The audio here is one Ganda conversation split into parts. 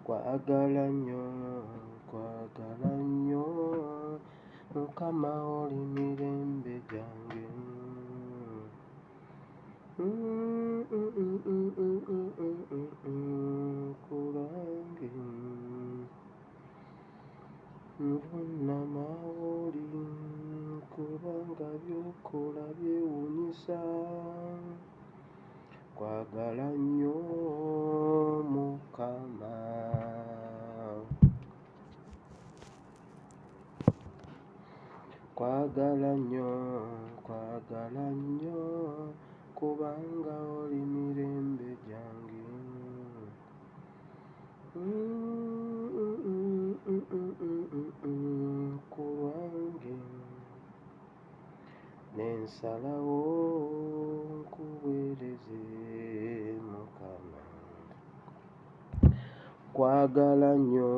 kwagala nnyo Mukama oli mirembe gyange kulange mbona mawoli kubanga byokola byewunyisa kwagala nnyo Mukama kwagala nnyo kubanga oli mirembe gyange kulwange nensalawo nkuweereze Mukama kwagala nnyo.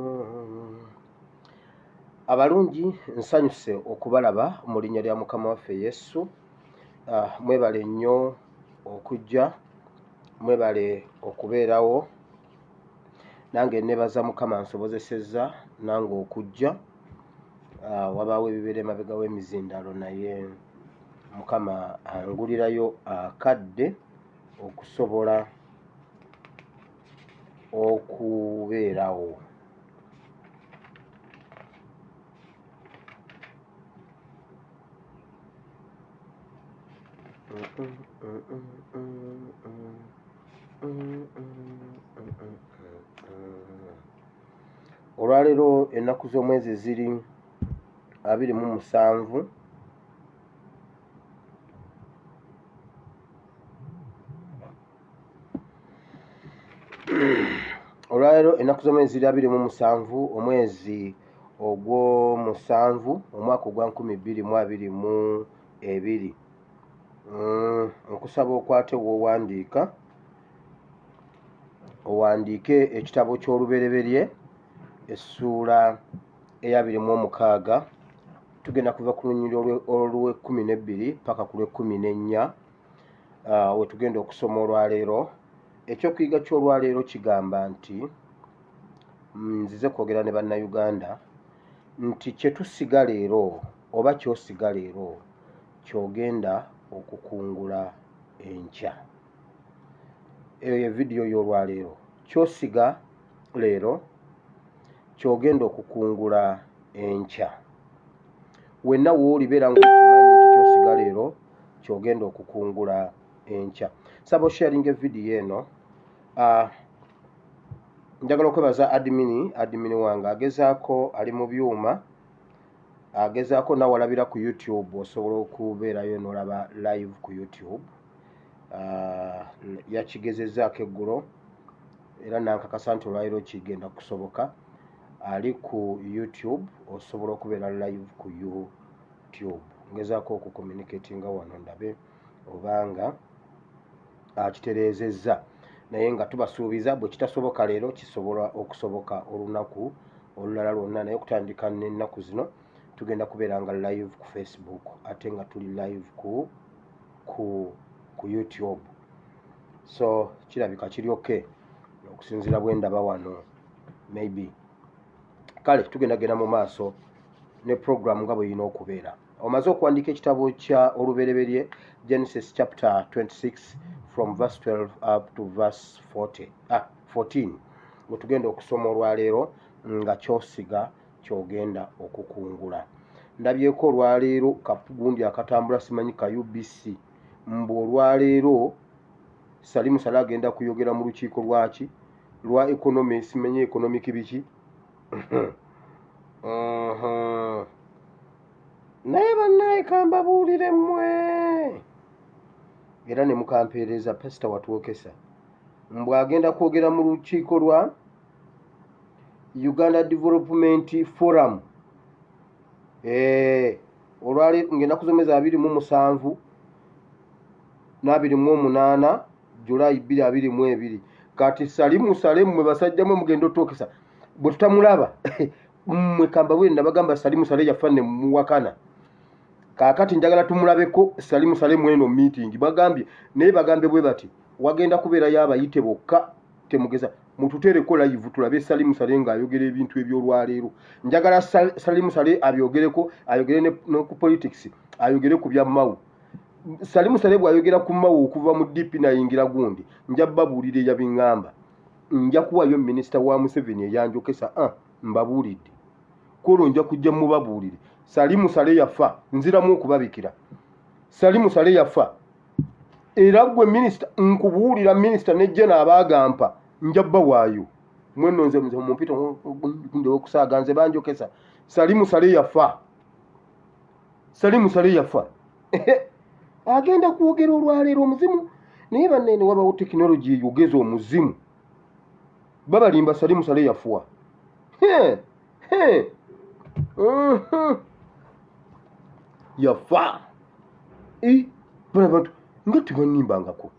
Abalungi nsanyuse okubalaba mu linnya lya Mukama waffe Yesu. Mwebale nnyo okujja, mwebale okubeerawo. Nange nebaza Mukama nsobozesezza nange okujja. Wabaawo ebibeera emabega w'emizindalo naye Mukama angulirayo akadde okusobola okubeerawo. Olwaleero ennaku z'omwezi ziri 27. Olwaleero ennaku z'omwezi ziri 27 omwezi ogw'omusanvu omwaka ogwa 2022. Nkusaba okwate owandiike ekitabo ky'olubereberye essuula eya 26. Tugenda kuva ku lunyiriri olw'e12 paka ku lw'e14 we tugenda okusoma olwaleero. Ekyokuyiga ky'olwaleero kigamba nti nzize kwogera ne bannayuganda nti kye tusiga leero oba ky'osiga leero ky'ogenda okukungula enkya. Eyo ye vidiyo y'olwaleero. Ky'osiga leero ky'ogenda okukungula enkya. Wenna woolibeera ng'okimanyi nti ky'osiga leero ky'ogenda okukungula enkya. Saba osharinga vidiyo eno. Njagala okwebaza admin wange agezaako, ali mu byuma, agezaako nawalabira ku YouTube, osobola okubeerayo n'olaba live ku YouTube. Yakigezezzaako eggulo era nankakasa nti olwaleero kigenda kusoboka. Ali ku YouTube, osobola okubeera live ku YouTube. Ngezaako okucommunicatinga wano ndabe obanga akitereezezza, naye nga tubasuubiza bwe kitasoboka leero kisobola okusoboka olunaku olulala lwonna. Naye okutandika n'ennaku zino tugenda kubeera nga live ku Facebook ate nga tuli live ku YouTube. So kirabika kiri okay okusinziira bwe ndaba wano maybe. Kale tugenda mu maaso ne program nga bwe yina okubeera. Omaze okuwandiika ekitabo kya olubereberye Genesis chapter 26 from verse 12 up to verse 14 we tugenda okusoma olwaleero nga ky'osiga ky'ogenda okukungula. Ndabyeko olwaleero kagundi akatambula simanyi ka UBC mbu olwaleero Salimu Sale agenda kuyogera mu lukiiko lwaki lwa economy, simanyi economic biki. Naye bannaye kambabuulire mmwe era ne mukampeereza Pastor Watwokesa mbw agenda kwogera mu lukiiko lwa Uganda Development Forum. Olwaleero ng'ennaku z'omwezi 27 n'28 Julayi 2022. Kati Salimu Sale mmwe basajja mwe mugenda otwokesa bwe tutamulaba mmwe kambabwire nabagamba Salimu Sale yafa ne muwakana. Kaakati njagala tumulabeko Salimu Sale mweno meeting bagambye naye bagambe bwe bati wagenda kubeerayo abayite bokka temugeza mututereko live tulabe Salimu Sale ng'ayogera ebintu eby'olwaleero. Njagala Salimu Sale abyogereko, ayogere ne ku politics, ayogere ku bya Mawu. Salimu Sale bw'ayogera ku Mawu okuva mu DP n'ayingira gundi, nja babuulira eyabiŋŋamba. Nja kuwayo minisita wa Museveni eyanjokesa mbabuulidde. Kolo nja kujja mubabuulire. Salimu Sale yafa, nziramu okubabikira. Salimu Sale yafa. Era gwe minisita nkubuulira minisita nejjena abaagampa nja bawaayo. Mwenno nze mumpita okusaaga nze banjokesa. Salimu Sale yafa. Salimu Sale yafa. Agenda kwogera olwaleero omuzimu naye bannene wabawo tekinologi eyogeza omuzimu. Babalimba Salimu Sale yafuwa. Yafa. Bana bantu nga tebanimbangako.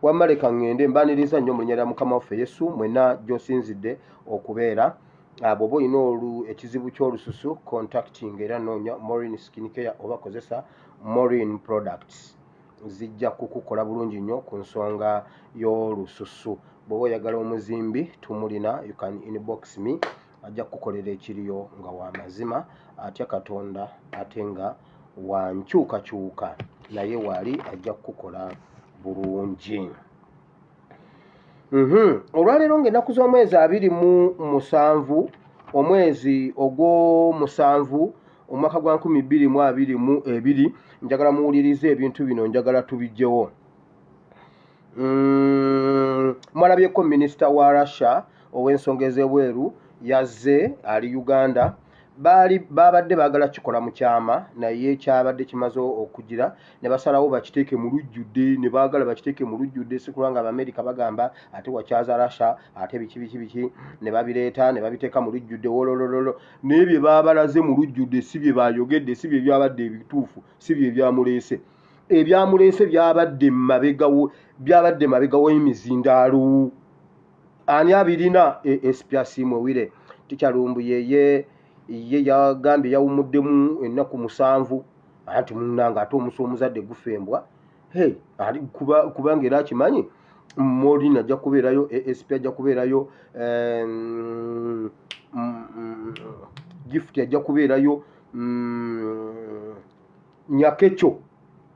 Wamaleka ngende mbaniriza nnyo mu linnya lya Mukama waffe Yesu mwena gy'osinzidde okubeera. Bw'oba olina ekizibu ky'olususu contacting era noonya Maureen Skin Care oba kozesa Maureen Products. Zijja kukukola bulungi nnyo ku nsonga y'olususu. Bw'oba oyagala omuzimbi tumulina, you can inbox me. Ajja kukolera ekiriyo nga wa mazima atya Katonda ate nga wankyukakyuka naye wali ajja kukola bulungi. Olwaleero ng'ennaku z'omwezi 27 omwezi ogw'omusanvu omwaka gwa 2022 njagala muwulirize ebintu bino njagala tubijjewo. Mwalabyeko minisita wa Russia ow'ensonga ez'ebweru yazze ali Uganda. Babadde baagala kikola mu kyama naye kyabadde kimaze okugira ne basalawo bakiteeke mu lujjudde, ne baagala bakiteeke mu lujjudde sikulanga Abamerika bagamba ate wakyaza Russia ate biki ne babireeta ne babiteeka mu lujjudde wololololo. Naye bye baabalaze mu lujjudde si bye bayogedde, si bye byabadde ebituufu, si bye byamuleese. Ebyamuleese byabadde mabega w'emizindaalo. Ani abirina espiasimu ewire tikyalumbu ye yagambye yawumuddemu ennaku 7 anti munnanga ate omusu omuzadde gufembwa. Ali kubanga era akimanyi Maureen ajja kubeerayo, ASP ajja kubeerayo, Gift ajja kubeerayo, Nyakecho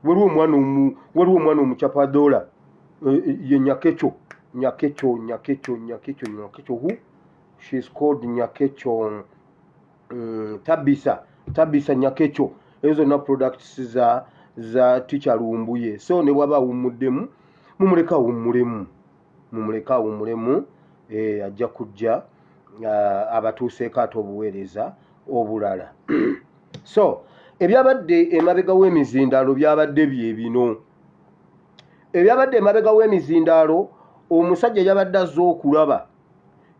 waliwo omwana omucapadola ye Nyakecho who she is called Nyakecho Tabisa Nyakecho. Ezo na products za teacher lumbuye. So ne waba umuddemu mumuleka umulemu ajja kujja abatuuseeko ate obuweereza obulala. So ebyabadde emabega w'emizindaalo byabadde byebino. Ebyabadde emabega w'emizindaalo omusajja yabadde azze okulaba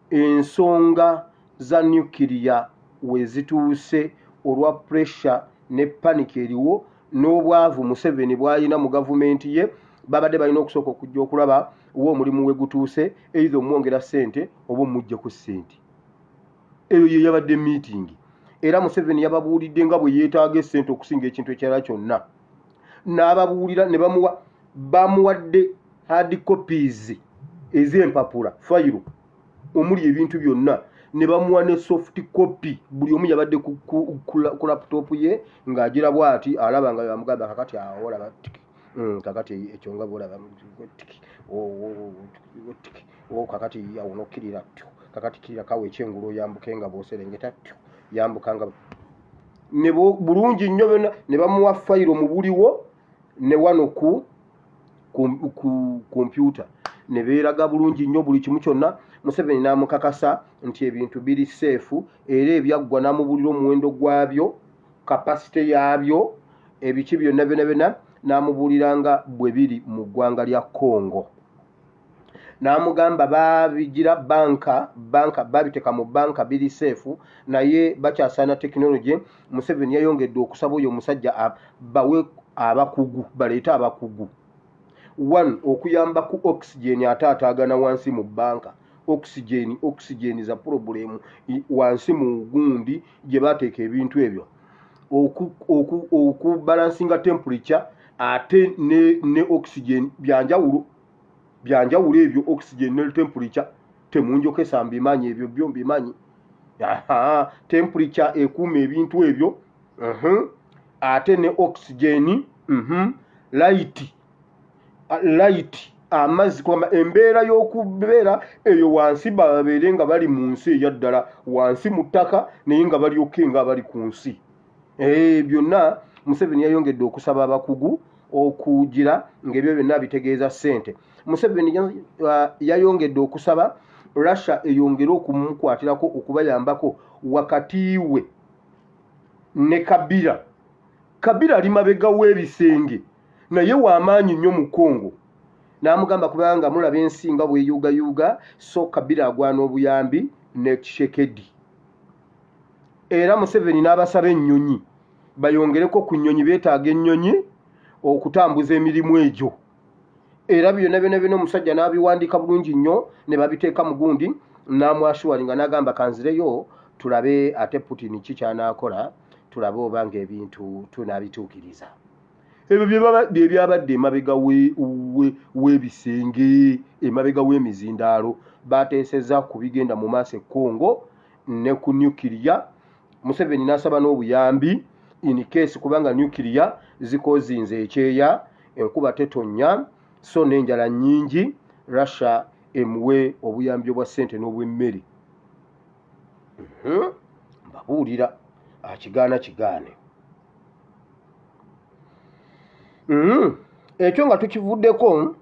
ensonga za nuclear we zituuse olwa pressure ne panic eriwo n'obwavu Museveni bw'alina mu gavumenti ye. Babadde balina okusooka okujja okulaba wo omulimu we gutuuse either omwongera ssente oba omujja ku ssente. Eyo ye yabadde meeting. Era Museveni yababuulidde nga bwe yeetaaga essente okusinga ekintu ekirala kyonna. N'ababuulira ne bamuwadde hard copies ez'empapula fayiro omuli ebintu byonna, ne bamuwa ne soft copy. Buli omu yabadde ku laptop ye ng'agira bw'ati alaba nga bamugamba kakati awo olaba kakati ekyo nga bw'olaba kakati awo nokkirira kakati kirira kawe ekyengulu oyambuke nga bw'oserengeta yambuka nga ne bulungi nnyo byonna. Ne bamuwa fayiro mu buliwo ne wano ku kompyuta ne beeraga bulungi nnyo buli kimu kyonna. Museveni n'amukakasa nti ebintu biri seefu era ebyaggwa n'amubulira omuwendo gwabyo, kapasite yaabyo, ebiki byonna n'amubulira nga bwe biri mu ggwanga lya Congo. N'amugamba babigira banka babiteeka mu banka biri seefu naye bakyasaana tekinologi. Museveni yayongedde okusaba oyo omusajja bawe abakugu, baleete abakugu. 1 okuyamba ku oxygen ate ataagana wansi mu banka. Oxygen za problem wansi mu gundi gye bateeka ebintu ebyo. Okubalansinga temperature ate ne oxygen byanjawulo. byanjawulo ebyo oxygen ne temperature temunjokesa mbimanyi ebyo byo mbimanyi. Temperature ekuuma ebintu ebyo. Ate ne oxygen, light amazzi kwamba embeera y'okubeera eyo wansi babeere nga bali mu nsi eyaddala wansi mu ttaka naye nga balyoke nga bali ku nsi. Byonna Museveni yayongedde okusaba abakugu okugira ng'ebyo byonna bitegeeza ssente. Museveni yayongedde okusaba Russia eyongere okumukwatirako okubayambako wakati we ne Kabila ali mabega w'ebisenge naye w'amaanyi nnyo mu Congo. N'amugamba kubanga mulaba ensi nga bweyugayuga so Kabila agwana obuyambi ne Tshisekedi. Era Museveni n'abasaba ennyonyi bayongereko ku nnyonyi, beetaaga ennyonyi okutambuza emirimu egyo. Era byonna omusajja n'abiwandiika bulungi nnyo ne babiteeka mu gundi n'amwashuwalinga n'agamba kanzireyo tulabe ate Putin ki ky'anaakola tulabe oba ng'ebintu tunaabituukiriza. Ebyo bye byabadde emabega w'ebisenge, emabega w'emizindaalo bateeseza ku bigenda mu maaso e Congo ne ku nuclear. Museveni n'asaba n'obuyambi in case kubanga nuclear zikozinze ekyeya, enkuba tetonnya so n'enjala nnyingi, Russia emuwe obuyambi obwa ssente n'obw'emmere. Mbabuulira akigaana kigaane. Ekyo nga tukivuddeko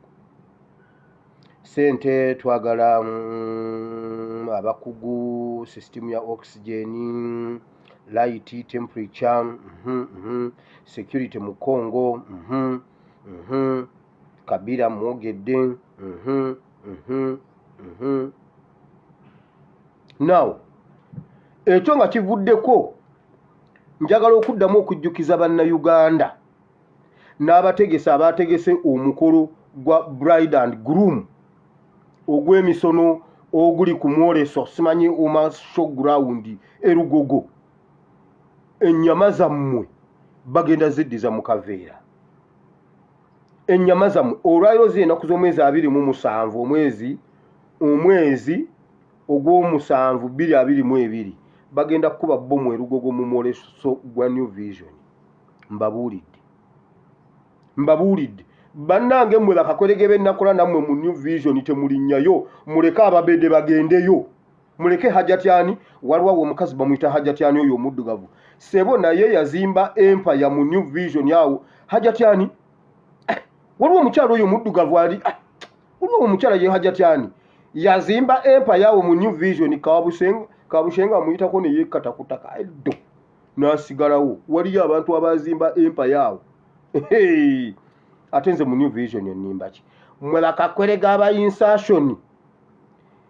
ssente twagala abakugu, system ya oxygen, light, temperature, security mu Congo, Kabila mwogedde. Now ekyo nga kivuddeko njagala okuddamu okujjukiza bannayuganda n'abategese abategese omukolo gwa bride and groom ogw'emisono oguli ku mwoleso simanyi showground Erugogo. Ennyama zammwe bagenda ziddiza mu kaveera. Ennyama zammwe olwaliro z'ennaku z'omwezi 27 omwezi ogw'omusanvu 2022 bagenda kukuba bbomu Erugogo mu mwoleso gwa New Vision. Mbabuulidde bannange mmwe bakakolege bennakola nammwe mu New Vision temulinnyayo, muleke ababedde bagendeyo, muleke Hajatyani. Waliwo omukazi bamuyita Hajatyani oyo omuddugavu sebo naye yazimba empire mu New Vision yawo. Hajatyani waliwo omukyalo oyo omuddugavu ali waliwo omukyala ye Hajatyani yazimba empire yawo mu New Vision. Kabushenga amuyitako ne yekkata ku ttaka eddo n'asigalawo. Waliyo abantu abazimba empire yawo. Ate nze mu New Vision ennimba ki? Mmwe bakakwerega aba insertion,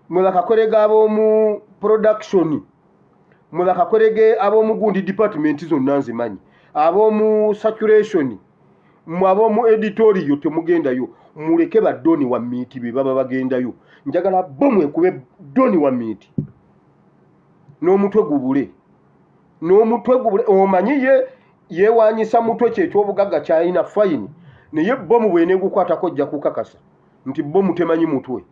mmwe bakakwerega ab'omu production, mmwe bakakwerege ab'omu gundi department zonna nzimanyi, ab'omu saturation, mmwe ab'omu editorial temugendayo. Muleke baddoni wa miiti be baba bagendayo. Njagala bo mwekube ddoni wa miiti n'omutwe gubule. Omanyi yeewanyisa mutwe kyekyobugagga kyalina fine naye bomu bweneegukwatako ojja kukakasa nti bomu temanyi mutwe.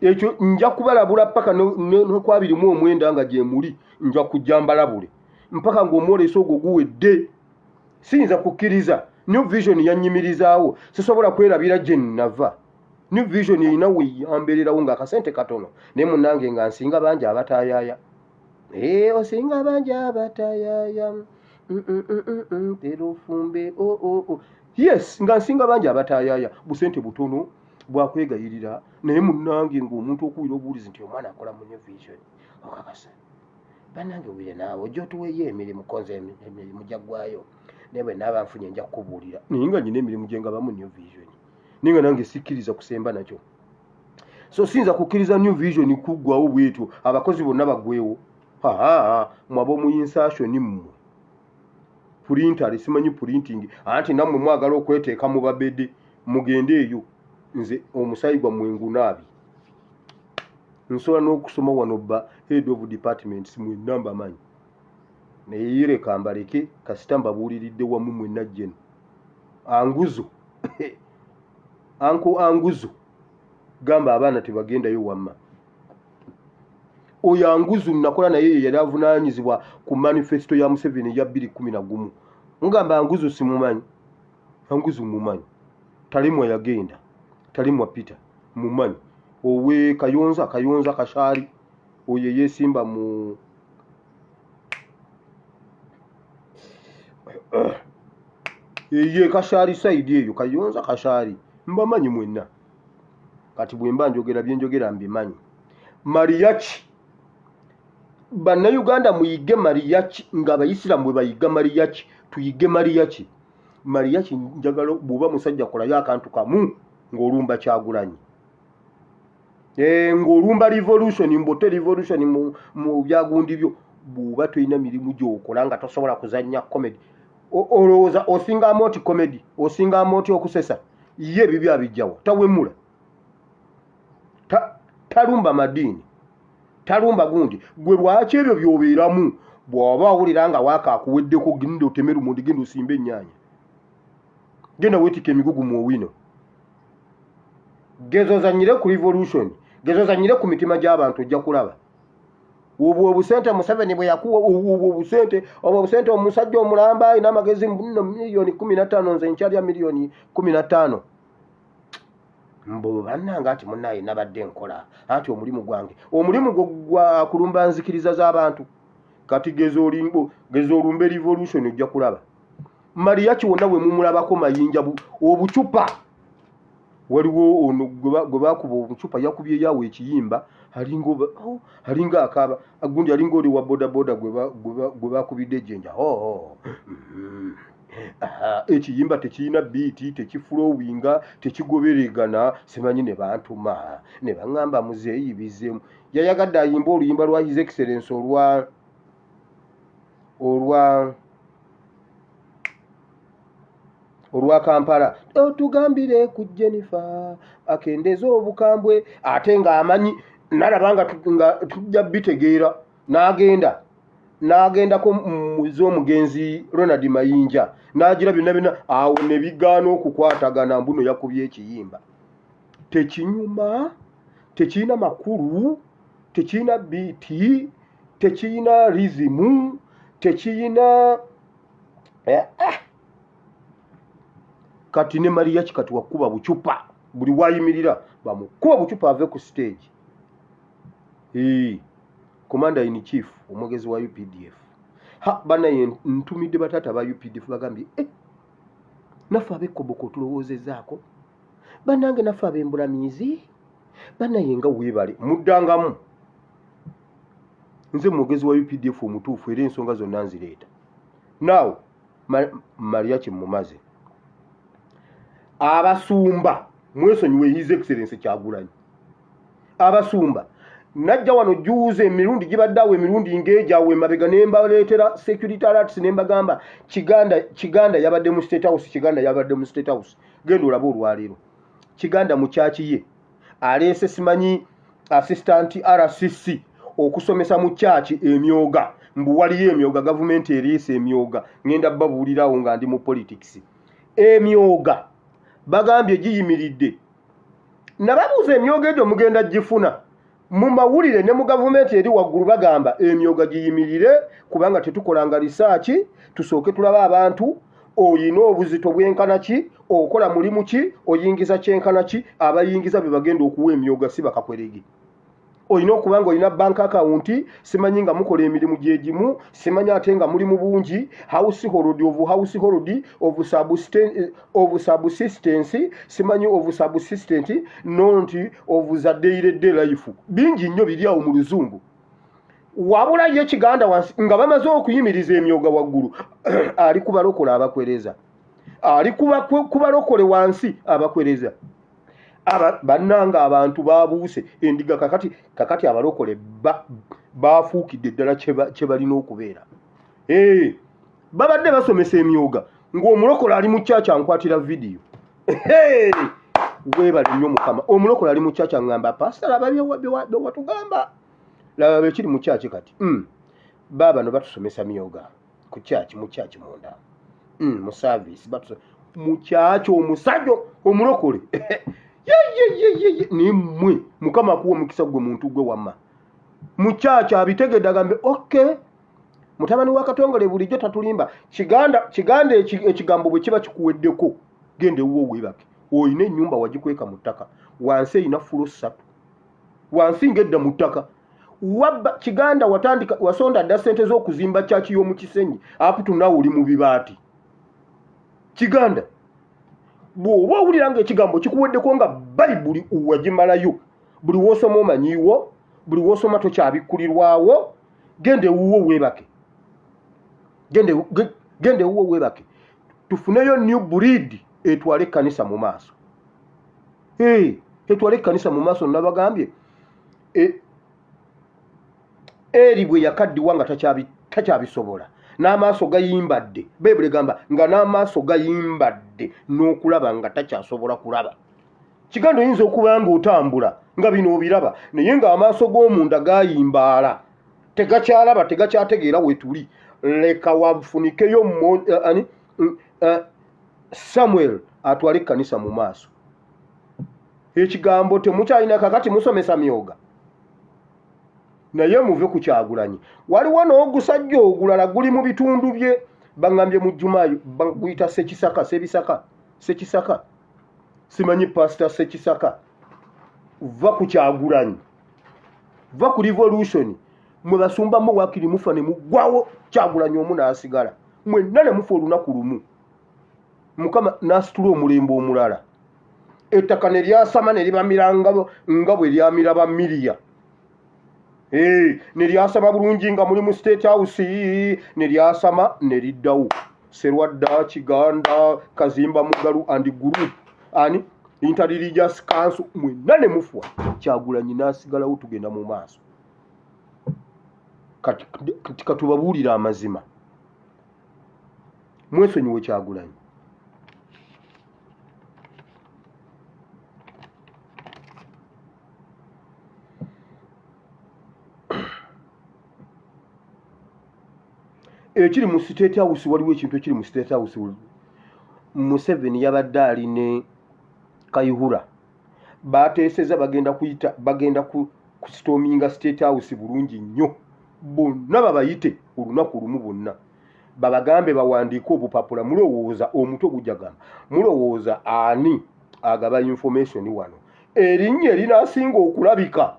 Ekyo nja kubalabula paka ne29 nga gye muli nja kujja mbalabule mpaka ng'omwoleso ogwo guwedde. Siyinza kukkiriza New Vision yannyimirizaawo, sisobola kwerabira gye nnava. New Vision erina weyambeererawo ng'akasente katono naye munnange nga nsinga bangi abataayaaya. Osinga bangi abataayaaya terofumbe yes nga nsinga bangi abataayaaya busente butono bwakwegayirira naye munnange ng'omuntu okuwira obuwulizi nti omwana akola mu New Vision okakasa. Bannange wire naawe ojja otuweeyo emirimu konze emirimu gyaggwayo naye bwe naaba nfunye nja kukubuulira naye nga nyina emirimu gye ngaba mu New Vision naye nga nange sikkiriza kusemba nakyo. So siyinza kukkiriza New Vision kuggwawo bwetyo abakozi bonna baggwewo. Mwaba mu insertion mmwe printer simanyi printing anti nammwe mwagala okweteeka mu babede mugende eyo. Nze omusayi gwammwe ngunaabi nsobola n'okusoma wano bba head of departments mwenna mbamanyi naye yereka mbaleke kasita mbabuuliridde wamu mwenna jjeno anguzo anko Anguzu gamba abaana tebagendayo wamma. Oyo Anguzu nakola naye yali avunaanyizibwa ku manifesto ya Museveni ya 2011. Ngamba Anguzu simumanyi. Anguzu mumanyi. Talimwa yagenda. Talimwa Peter mumanyi. Owe Kayonza Kashali oyo yesimba mu ye Kashali side eyo Kayonza Kashali mbamanyi mwenna. Kati bwemba njogera byenjogera mbimanyi. Mariachi Banna Uganda muyige mariachi nga Abayisiramu bwe bayiga mariachi tuyige mariachi. Mariachi njagalo buba musajja kolayo akantu kamu ng'olumba Kyagulanyi. Ng'olumba revolution mbote revolution mu byagundi byo buba tulina mirimu gy'okola nga tosobola kuzannya comedy. Olowooza osinga amoti comedy osinga amoti okusesa ye bibi abijjawa tawemula talumba madini talumba gundi gwe lwaki ebyo by'obeeramu bw'oba awulira nga waaka akuweddeko genda otemera omundi genda osimba ennyaanya genda weetika emigugu mu owino gezozanyire ku revolution gezozanyire ku mitima gy'abantu ojja kulaba obwo obusente Museveni bwe yakuwa obwo obusente omusajja omulamba alina amagezi nno milioni 15 nze nkyalya milioni 15 mbo bannanga ati munnaye nabadde nkola ati omulimu gwange omulimu gwa kulumba nzikiriza z'abantu kati gezolumbe revolution ojja kulaba Mariachi wonna we mumulabako mayinja obucupa waliwo ono gwe bakuba obucupa yakubye yawe ekiyimba alinga akaba agundi alinga oli wa boda gwe bakubidde ejjenja ekiyimba tekiyina biiti tekifulowinga tekigoberegana simanyi ne bantuma ne baŋŋamba muzeeyi bizemu yayagadde ayimba oluyimba lwa His Excellence olwa Kampala otugambire ku Jennifer akendeza obukambwe ate nga amanyi nalabanga tujja bitegeera n'agendako muzomugenzi Ronald Mayinja n'agira byonna awo ne bigaana okukwatagana mbuno yakubye ekiyimba tekinyuma tekiyina makulu tekiyina biiti tekiyina rizimu tekiyina kati ne Mariachi kati wakuba bucupa buli wayimirira bamukuba bucupa ave ku stage Commander in Chief omwogezi wa UPDF banaye ntumidde batata ba UPDF bagambye naffe ab'Ekoboko tulowoozezaako bannange naffe ab'Embulamiizi banaye nga weebale muddangamu nze mwogezi wa UPDF omutuufu era ensonga zonna nzireeta naawe Mariachi mumaze abasumba mwesonyiwe His Excellence Kyagulanyi abasumba najja wano juuze emirundi gibadde awo emirundi ng'egyawe mabega ne mbaleetera security alerts ne mbagamba Kiganda yabadde mu State House genda olaba olwaleero Kiganda mu kyaki ye aleese simanyi assistant RCC okusomesa mu kyaki emyoga mbu waliyo emyoga gavumenti eriise emyoga ngenda babuulirawo nga ndi mu politics emyoga bagambye giyimiridde nababuuza emyoga egyo mugenda gifuna mu mawulire ne mu gavumenti eri waggulu bagamba emyoga giyimirire kubanga tetukolanga research tusooke tulaba abantu oyina obuzito bwenkana ki okola mulimu ki oyingiza kyenkana ki abayingiza be bagenda okuwa emyoga si bakakweregi oyina okubanga oyina bank account simanyi nga mukola emirimu gyegimu simanyi ate nga mulimu bungi household of subsistence simanyi of subsistent not of the daily life bingi nnyo biri awo mu luzungu wabula ye Kiganda wansi nga bamaze okuyimiriza emyoga waggulu ali kubalokola abakwereza ali kubalokole wansi abakwereza bannanga abantu babuuse endiga kakati abalokole bafuukidde ddala kye balina okubeera babadde basomesa emyoga ng'omulokole ali mu kyakya nkwatira vidiyo weebale nnyo Mukama omulokole ali mu kyakya ngamba pasitala watugamba laba bekiri mu kyaki kati baabano batusomesa myoga ku kyaki mu kyaki munda mu service mukyakyo omusajo omulokole nimwe mukama kuwa mukisa gwe muntu gwe wamma mukyakyo abitegedde agambe okay mutabani wa Katongole bulijjo tatulimba kiganda ekigambo bwe kiba kikuweddeko gende uwo webake oyina ennyumba wagikweka mu ttaka wansi eyina fulo 3 wansi ngedda mu ttaka wabba kiganda watandika wasonda dda ssente z'okuzimba kyaki y'omu Kisenyi aputu nawe oli mu bibaati kiganda bw'oba owulira ng'ekigambo kikuweddeko nga bayibuli wagimalayo buli w'osoma omanyiiwo buli w'osoma tokyabikkulirwawo gende wuwo webake gende wuwo webake tufuneyo new breed etwale ekkanisa mu maaso etwale ekkanisa mu maaso nabagambye eri bwe yakaddiwa nga takyabisobola n'amaaso gayimbadde Bayibuli egamba nga n'amaaso gayimbadde n'okulaba nga takyasobola kulaba kiganda oyinza okuba nga otambula nga bino obiraba naye ng'amaaso g'omunda gayimbaala tegakyalaba tegakyategeera wetuli leka wafunikeyo Samuel atwale ekkanisa mu maaso ekigambo temukyalina kakati musomesa myoga naye muve ku Kyagulanyi waliwo n'ogusajja ogulala guli mu bitundu bye baŋŋambye mu Jumaayo baguyita Sekisaka simanyi pastor Sekisaka va ku Kyagulanyi va ku revolution mwe basumbamu wakiri mufa ne muggwawo Kyagulanyi omu n'asigala mwenna ne mufa olunaku lumu Mukama n'asitula omulembe omulala ettaka ne lyasama ne libamira nga bwe lyamira ba Miliya ne lyasama bulungi nga muli mu State House ne lyasama ne liddawo Serwadda Kiganda Kazimba Mugalu and group interreligious council mwenna ne mufa Kyagulanyi n'asigalawo tugenda mu maaso kati katubabuulira amazima mwesonyiwe Kyagulanyi ekiri mu State House waliwo ekintu ekiri mu State House Museveni yabadde ali ne Kayihura bateeseza bagenda ku storminga State House bulungi nnyo bonna babayite olunaku lumu bonna babagambe bawandiike obupapula mulowooza omutwe gujagamba mulowooza ani agaba information wano erinnya erinasinga okulabika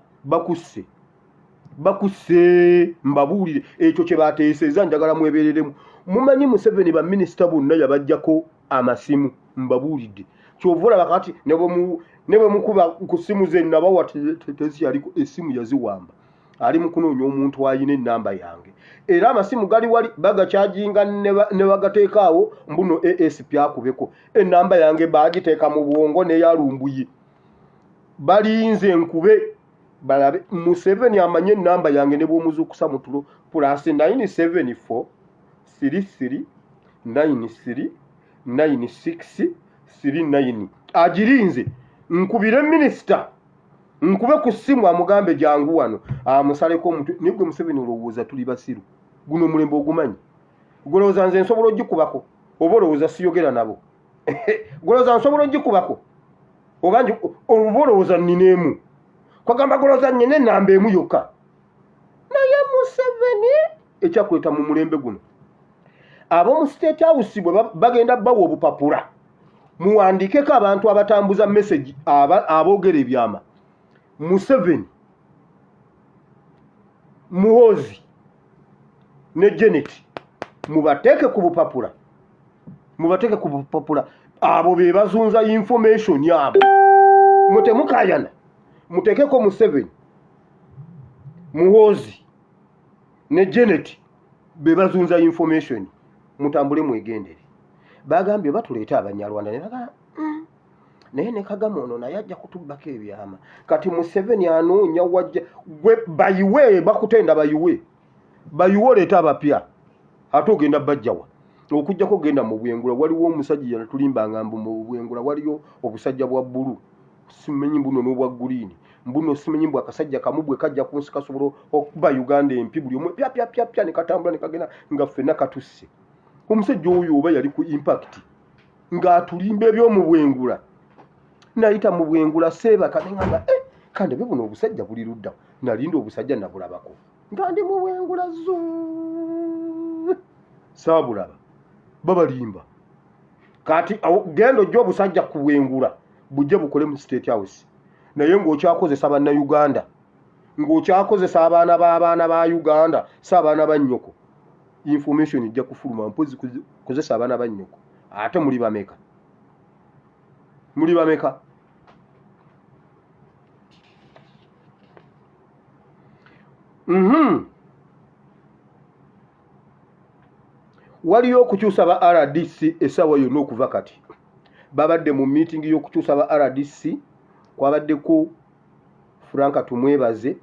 bakusse mbabuulire ekyo kye bateeseza njagala mwebereremu mumanyi Museveni ba minisita bonna yabajjako amasimu mbabuulidde kyova olaba kati ne bwe mukuba ku simu ze nabawa tezikyaliko essimu yaziwamba ali mu kunoonya omuntu ayina ennamba yange era amasimu gali wali bagakyajinga ne bagateekaawo mbuno ASP akubeko ennamba yange bagiteeka mu bwongo neyalumbuye balinze enkube balabe Museveni amanye ennamba yange ne bw'omuzuukusa mu tulo plus 974 33 93 96 39 agirinze nkubire minisita nkube ku ssimu amugambe jangu wano amusaleko omutwe nigwe Museveni olowooza tuli basiru guno omulembe ogumanyi golowooza nze nsobola ogikubako oba olowooza siyogera nabo golowooza nsobola ogikubako oba olowooza nnineemu kwagamba golowooza nnyine ennamba emu yokka naye Museveni ekyakuleta mu mulembe guno ab'omu State House bwe bagenda bawa obupapula muwandiikeko abantu abatambuza message aboogera ebyama Museveni Muhoozi ne Janet mubateeke ku bupapula abo be bazunza information yabo mutemukayana muteekeko Museveni Muhoozi ne Janet be bazunza information mutambule mwegendere bagambye batuleeta Abanyarwanda naye ne Kagame ono naye ajja kutubbako ebyama kati Museveni anoonya wajja gwe bayiwe bakutenda bayiwe oleeta abapya ate ogenda bajjawa okujjako ogenda mu Bwengula waliwo omusajja yatulimbanga mbu mu Bwengula waliyo obusajja bwa bbulu simenyi mbuno n'obwa green mbuno simenyi mbwa akasajja kamu bwe kajja kunsi kasobola okuba Uganda empi buli omwe pya ne katambula ne kagenda nga ffenna katusse omusajja oyo oba yali ku impact ng'atulimba eby'omu bwengula. Nayita mu bwengula seebaka ne ngamba kande buno obusajja buli ludda. Nalinda obusajja nabulabako nga ndi mu bwengula saabulaba babalimba. Kati genda ojja obusajja ku bwengula bujje bukole mu State House, naye ng'okyakozesa bannayuganda, ng'okyakozesa abaana ba Uganda, s'abaana ba nnyoko. Information ijja kufuluma mpozi kozesa abaana ba nnyoko. Ate muli bameka? Muli bameka? Waliyo okukyusa ba RDC essaawa yonna okuva kati. Babadde mu meeting y'okukyusa ba RDC, kwabaddeko Franka tumwebaze,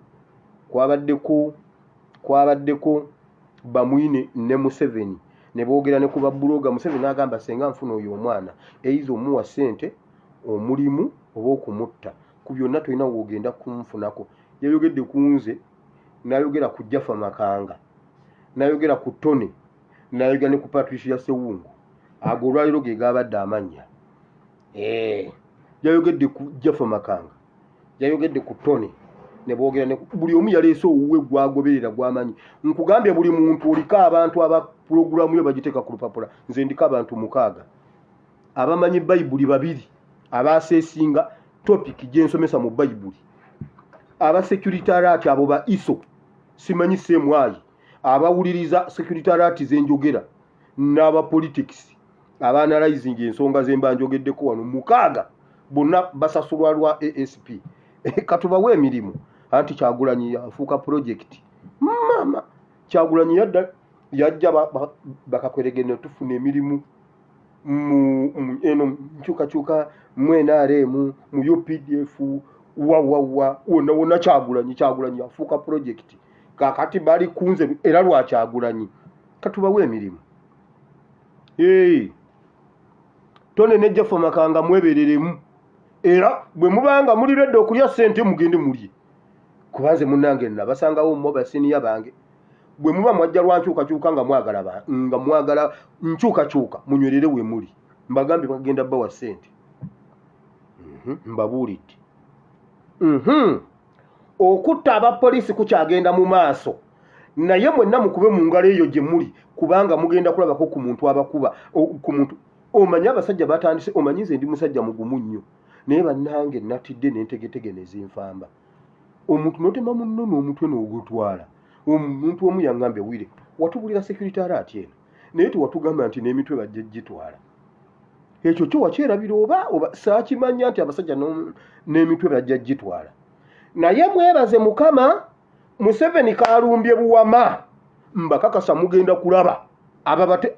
kwabaddeko Bamwine ne Museveni ne boogera ne ku babbuloga. Museveni agamba senga nfuna oyo omwana eyizo omuwa ssente omulimu oba okumutta, ku byonna tolina woogenda kunfunako. Yayogedde ku nze, n'ayogera ku Jaffa Makanga, n'ayogera ku Tone, n'ayogera ne ku Patricia Sewungu. Ago olwaliro ge gaabadde amannya. Yayogedde ku Jaffa Makanga, yayogedde ku Tone, ne boogera ne buli omu yaleese owuwe gwagoberera gwamanyi. Nkugambye buli muntu oliko abantu aba pulogulamu ye bagiteeka ku lupapula. Nze ndiko abantu 6 abamanyi Bayibuli 2 abaaseesinga topic gye nsomesa mu Bayibuli. Aba security abo ba ISO simanyi semwayi, abawuliriza security ze njogera, n'aba politics abanalizing ensonga ze mba njogeddeko wano 6 bonna basasulwa lwa ASP. Katubawe emirimu. Anti Kyagulanyi afuuka project. Mama Kyagulanyi yajja bakakweregene tufuna emirimu eno nkyukakyuka mu NRM mu UPDF wonna Kyagulanyi afuuka project. Kakati bali kunze era lwa Kyagulanyi. Katubawe emirimu. Tone ne Jaffa Makanga mwebereremu. Era bwe mubanga muli redde okulya ssente mugende mulye. Kubanze munnange nabasangawo mu basiniya bange. Bwe muba mwajja lwankyukakyuka nga mwagala nkyukakyuka munywerere we muli. Mbagambe bagenda bawa ssente. Mbabuulidde. Okutta abapoliisi kukyagenda mu maaso. Naye mwenna mukube mu ngalo eyo gye muli kubanga mugenda kulabako ku muntu abakuba ku muntu. Omanyi abasajja batandise, omanyi nze ndi musajja mugumu nnyo. Naye bannange natidde n'entegetege nezinfamba. Omuntu notema munno n'omutwe n'ogutwala. Omuntu omu yaŋŋambe wire watubulira security eno naye tuwatugamba nti n'emitwe bajja gitwala. Ekyo kyo wakyerabira oba saakimanya nti abasajja n'emitwe bajja gitwala. Naye mwebaze Mukama, Museveni kalumbye buwama. Mbakakasa mugenda kulaba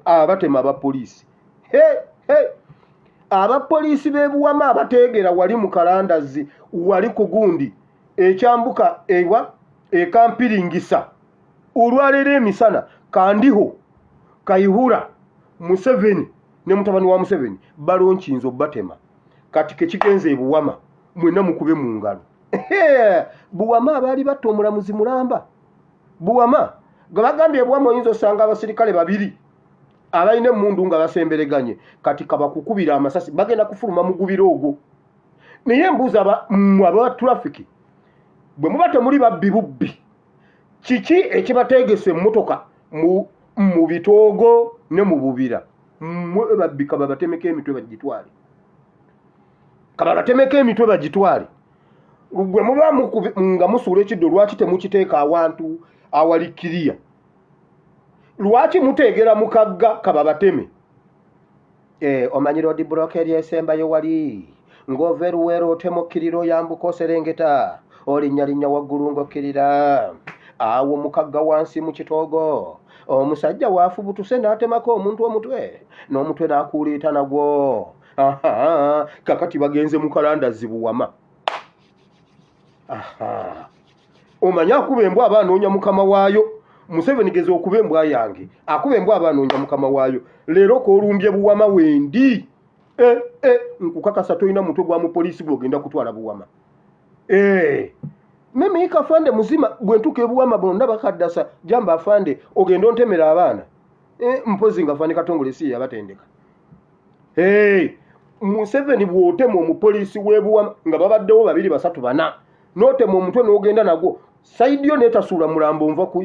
abatema abapoliisi. Abapoliisi b'ebuwama abateegera wali mu Kalandazi wali ku gundi ekyambuka ewa ekampiringisa olwaleero emisana Kandiho Kayihura Museveni ne mutabani wa Museveni balonkinzo batema. Kati kekigenze ebuwama mwenna mukube mu ngalo. Buwama abaali batta omulamuzi mulamba. Buwama gabagambye ebuwama oyinza osanga abasirikale 2 abaine mundu nga basembereganye kati kabakukubira amasasi bagenda kufuluma mugubiro ogwo. Naye mbuza aba traffic bwe mubate muri babbi kiki ekibategese emmotoka mu bitoogo ne mu bubira babbi kababatemeka emitwe bagitwale. Kababatemeka emitwe bagitwale. Gwe muba nga musuula ekiddo lwaki temukiteeka awantu awalikiriya? Lwaki muteegera mukagga kababateme? Omanyi road block eryesembayo wali ng'overuwero otemukiriro yambuka oserengeta olinnyalinnya waggulu ng'okkirira awo mukagga wansi mu kitoogo omusajja waafubutuse n'atemako omuntu omutwe n'omutwe n'akuuliita nagwo. Kakati bagenze mu Kalandazi buwama. Omanyi akuba embwa aba anoonya mukama waayo. Museveni geze okuba embwa yange akuba embwa aba anoonya mukama waayo. Leero k'olumbye buwama wendi. Nkukakasa toyina mutwe gwa mu poliisi gw'ogenda kutwala buwama. Meme ikafande muzima bwentuka ebuwama bonna bakaddasa jamba afande ogenda ontemera abaana. Mpozi nga fande Katongole si yabatendeka. Museveni bw'otema omupoliisi w'ebuwama nga babaddewo 2 3 4 n'otema omutwe n'ogenda nagwo saidi yo n'etasuula mulambo nva ku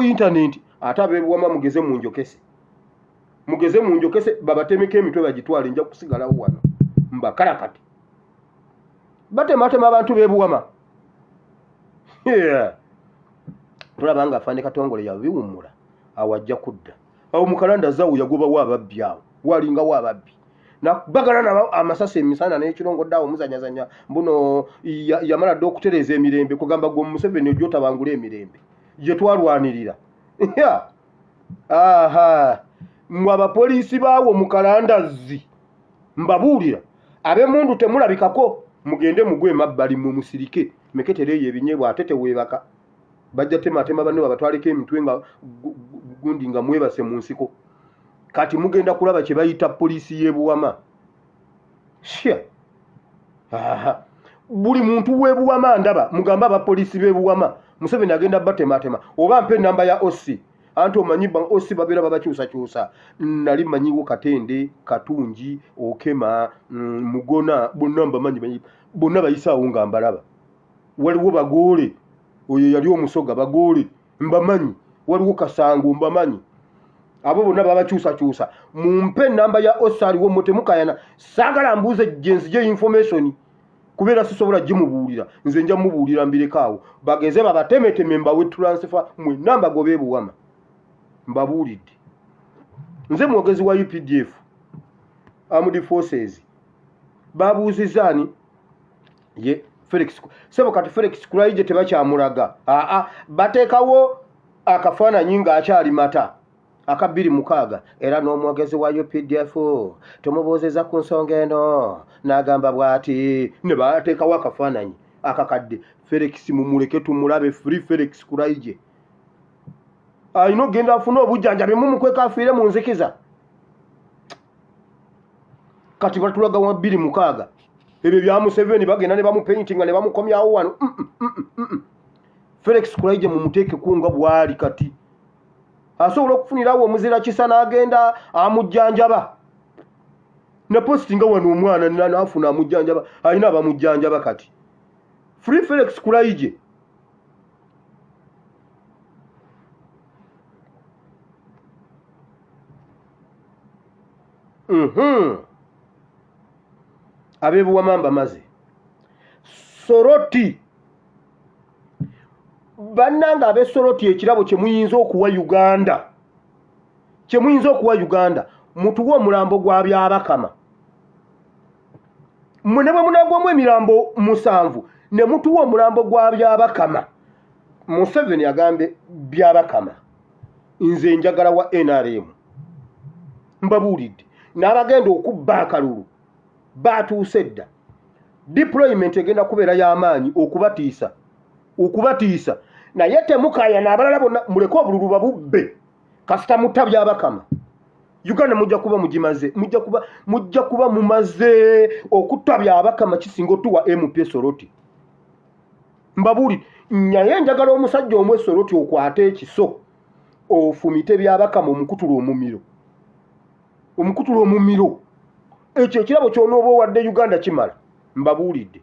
intaneti ate ab'ebuwama mugeze mu njokese babatemeko emitwe bagitwale nja kusigalawo wano mbakarakati batematema abantu b'ebuwama tulaba nga afande Katongole yabiwummula awajja kudda awo mukalanda zaawo yagobawo ababbi awo walingawo ababbi bagala amasasi emisana n'ekirongo ddawo muzanyazanya mbuno yamala dde okutereeza emirembe kugamba gwe Museveni ojja otabangula emirembe gye twalwanirira mwe abapoliisi baawo mukalandazi mbabuulira ab'emundu temulabikako mugende mugwe mabbali mu musirike meketereeyo ebinyeebwa ate teweebaka bajja tematema banne babatwaleko emitwe nga gundi nga mwebase mu nsiko kati mugenda kulaba kye bayita poliisi y'ebuwama buli muntu w'ebuwama ndaba mugamba abapoliisi b'ebuwama Museveni agenda batematema oba mpe namba ya OC anti omanyi OC babeera babakyusakyusa nali manyiwo Katende Katungi Okema Mugona bonna mbamanyi bonna bayisaawo nga mbalaba waliwo Bagoole oyo yali omusoga Bagoole mbamanyi waliwo Kasango mbamanyi abo bonna babakyusakyusa mumpe namba ya OC aliwo mutemukayana saagala mbuuze gye information kubeera sisobola gimubuulira nze nja mubuulira mbirekaawo bageze babatemeteme mbawe transfer mwe namba gobe ebuwama mbabuulidde nze mwogezi wa UPDF Armed Forces babuuzizaani ye Felix sebo kati Felix Kulaije tebakyamulaga bateekawo akafaananyi ng'akyali mata aka 2 era n'omwogezi wa UPDF tumubuuzizza ku nsonga eno n'agamba bw'ati ne bateekawo akafaananyi akakadde Felix mumuleke tumulabe free Felix Kulaije ayina ogenda afuna obujjanjabi mumukweka afiire mu nzikiza kati batulaga wa 2 ebyo bya Museveni bagenda ne bamupaintinga ne bamukomyawo wano Felix Kulaije mumuteeke kunga bwali kati asobola okufunirawo omuzira kisa n'agenda amujjanjaba ne postinga wano omwana n'afuna amujjanjaba ayina abamujjanjaba kati free Felix Kulaije ab'ebuwama mbamaze Soroti bannanga ab'Soroti ekirabo kye muyinza okuwa Uganda mutuwe omulambo gwa Byabakama mwe ne bwe munagwamu emirambo 7 ne mutuwe omulambo gwa Byabakama Museveni agambe Byabakama nze njagala wa NRM mbabuulidde n'abagenda okubba akalulu batuuse dda deployment egenda kubeera y'amaanyi okubatiisa naye temukaya n'abalala bonna muleke obululu babubbe kasita mutta Byabakama Uganda mujja kuba mugimaze mujja kuba mumaze okutta Byabakama kisinga otuwa MP Soroti mbabuli nyaye njagala omusajja omwe Soroti okwate ekiso ofumite Byabakama omukutula omumiro ekyo ekirabo ky'onooba owadde Uganda kimala mbabuulidde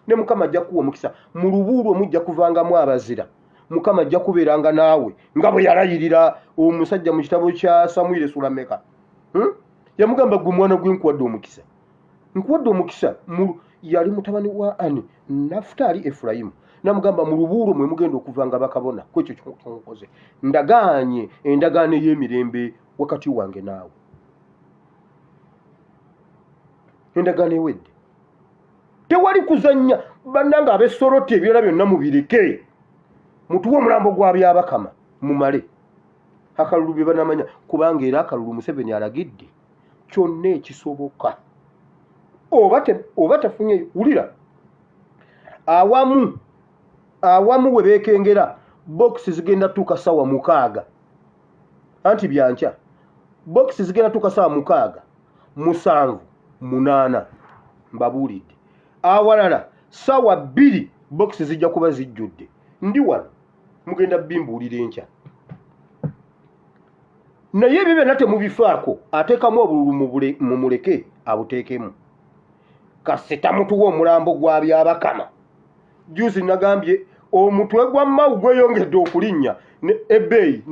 ne Mukama ajja kuwa omukisa mu lubuulwo mujja kuvangamu abazira Mukama ajja kubeeranga naawe nga bwe yalayirira omusajja mu kitabo kya Samuel Sulameka yamugamba gwe mwana gwe nkuwadde omukisa yali mutabani wa Ani Naftali Efraimu namugamba mu lubuulwo mwe mugenda okuvanga bakabona kwekyo kyomukoze ndagaanye endagaano y'emirembe wakati wange naawe endagaano ewedde tewali kuzannya bannanga ab'Soroti ebirala byonna mubireke mutuwe omulambo gwa Byabakama mumale akalulu bye banamanya kubanga era akalulu Museveni alagidde kyonna ekisoboka oba tafunye wulira awamu we beekengera box zigenda tuuka sawa 6 anti byankya box zigenda tuuka sawa 6 7 8 mbabuulidde awalala sawa 2 box zijja kuba zijjudde ndi wano mugenda bimbuulira enkya naye bibe nate mubifaako ateekamu obululu mumuleke abuteekemu kasita mutuwa omulambo gwa byabakama juzi nagambye omutwe gwa mawu gweyongedde okulinnya ebbeeyi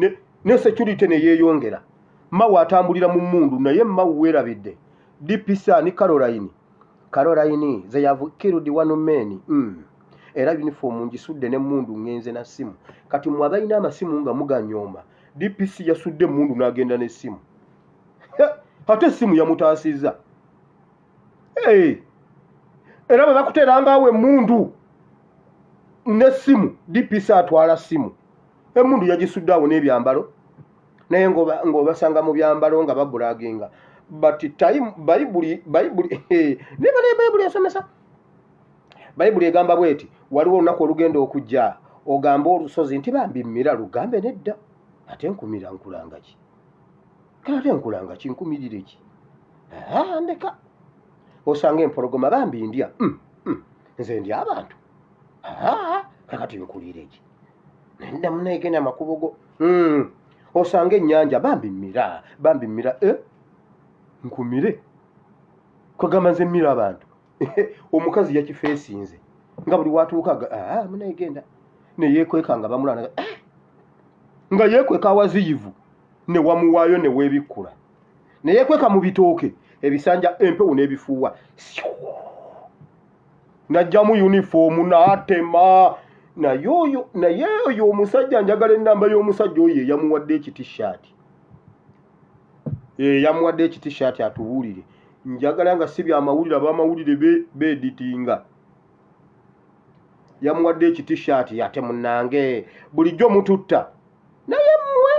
ne security ne yeeyongera mawu atambulira mu mmundu naye mawu weerabidde dipisa ni Caroline they have killed one man era uniform ngisudde ne mmundu ngenze na simu kati mwabalina amasimu nga muganyooma DPC yasudde mundu n'agenda n'essimu ate essimu yamutaasizza era bwe bakuteeranga awe mundu n'essimu DPC atwala ssimu emundu yagisudde awo n'ebyambalo naye ng'obasanga mu byambalo nga babulaginga but time bayibuli ne bayibuli esomesa bayibuli egamba bweti waliwo olunaku olugenda okujja ogamba olusozi nti bambi mmira lugambe nedda ate nkumira nkulanga ki kale nkulanga ki nkumirire ki ndeka osanga empologoma bambi ndya nze ndya abantu kakati nkulire ki nenda munegenda makubo go osanga ennyanja bambi mmira nkumire kwagamba nze mmira abantu omukazi yakifeesinze nga buli watuukaga munegenda neyeekweka nga bamulana nga yeekweka awaziyivu ne wamuwaayo ne weebikkula ne yeekweka mu bitooke ebisanja empewo n'ebifuuwa najjamu uniformu n'atema naye oyo omusajja njagala ennamba y'omusajja oyo eyamuwadde ekitishaati yamuwadde ekitishaati atubuulire njagala nga si byamawulire abamawulire beeditinga yamuwadde ekitishaati ate munnange bulijjo mututta naye mmwe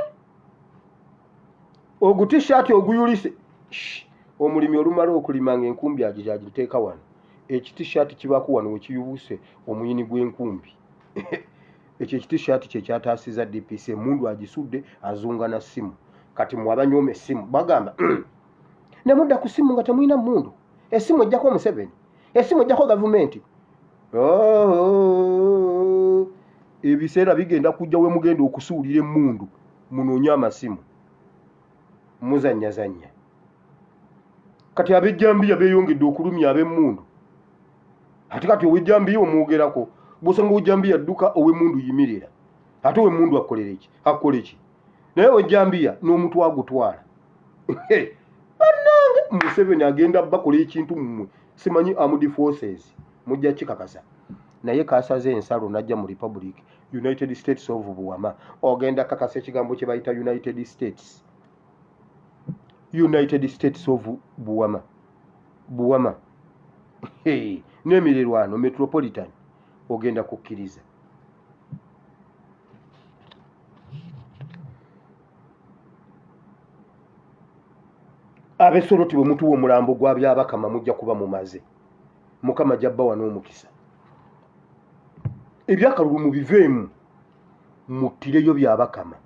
ogutishaati oguyulise omulimi olumala okulima nga enkumbi agiteeka wano ekitishaati kibaku wano wekiyubuse omuyini gw'enkumbi ekyo ekitishaati kyekyataasiza DPC emundu agisudde azunga na ssimu kati mwabanyooma essimu bagamba nemudda ku ssimu nga temulina mundu essimu ejjako Museveni essimu ejjako gavumenti ebiseera bigenda kujja we mugenda okusuulira emundu munoonye amasimu muzanyazanya kati abejjambiya beeyongedde okulumya ab'emundu ate kati owejjambiya omwogerako bw'osanga owejjambiya adduka ow'emundu yimirira ate ow'emundu akole ki naye owejjambiya n'omuntu agutwala bannange Museveni agenda bakola ekintu mmwe simanyi Armed Forces mujja kikakasa naye kasaze ensalo najja mu Republic United States of Buwama ogenda kakasa ekigambo kye bayita United States of Buwama n'emirirwano metropolitan ogenda kukkiriza abesoroti bwe mutuwa omulambo gwa byabakama mujja kuba mumaze mukama jabba wano omukisa ebyakalulu mubiveemu muttireyo byabakama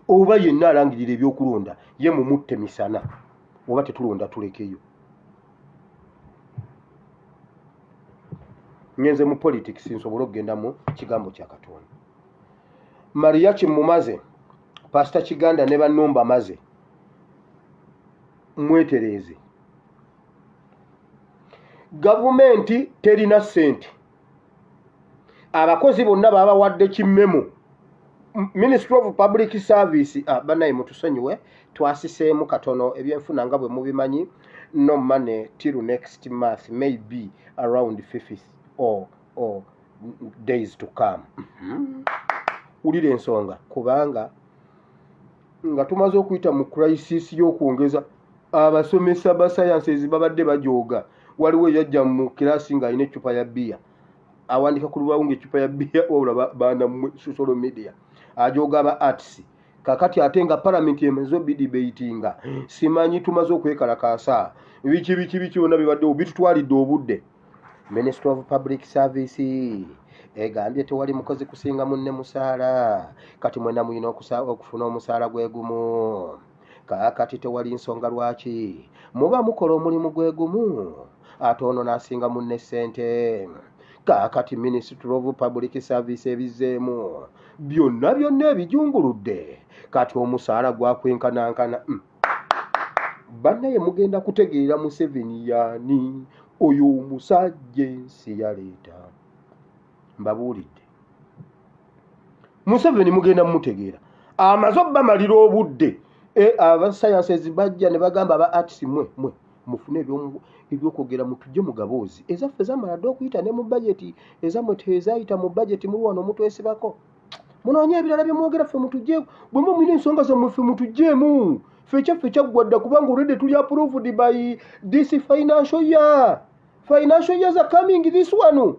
oba yenna alangirira ebyokulonda ye mumutte misana oba tetulonda tulekeyo ngenze mu politics nsobola okugenda mu kigambo kya Katonda Maria Kimumaze Pastor Kiganda ne bannomba maze mwetereeze gavumenti terina ssente abakozi bonna babawadde kimmemo Ministry of Public Service banaye mutusonyiwe twasiseemu katono ebyenfuna nga bwe mubimanyi no money till next month maybe around 5th or days to come ulira ensonga kubanga nga tumaze okuyita mu crisis y'okwongeza abasomesa ba sciences babadde bajooga waliwo yajja mu kirasi nga alina ecupa ya bia awandika ku lubawo ng'ecupa ya bia wabula banda mu social media ajooga aba arts kakati ate nga parliament emezo bidibatinga simanyi tumaze okwekalakaasa biki byonna bibadde bitutwalidde obudde Ministry of Public Service egambye tewali mukozi kusinga munne musaala kati mwena muyina okufuna omusaala gwe gumu kakati tewali nsonga lwaki muba mukola omulimu gwe gumu ate ono n'asinga munne ssente Kati Ministry of Public Service ebizeemu byonna ebijunguludde kati omusaala gwakwenkanankana. Bannaye mugenda kutegeera Museveni yaani oyo omusajja ensi yaleeta. Mbabuulidde Museveni mugenda mumutegeera amaze obbamalira obudde abasayansi bajja ne bagamba aba artist mwe mufune ebyokwogera mutujje mu gaboozi ezaffe zamala dde okuyita ne mu bajeti ezammwe tezayita mu bajeti muli wano omutwesibako munoonye ebirala byemwogera ffe mutujje bwe mumulina ensonga zammwe ffe mutujjeemu ffe ekyaffe kyaggwadda kubanga olwedde tuli approved by this financial year years are coming this one.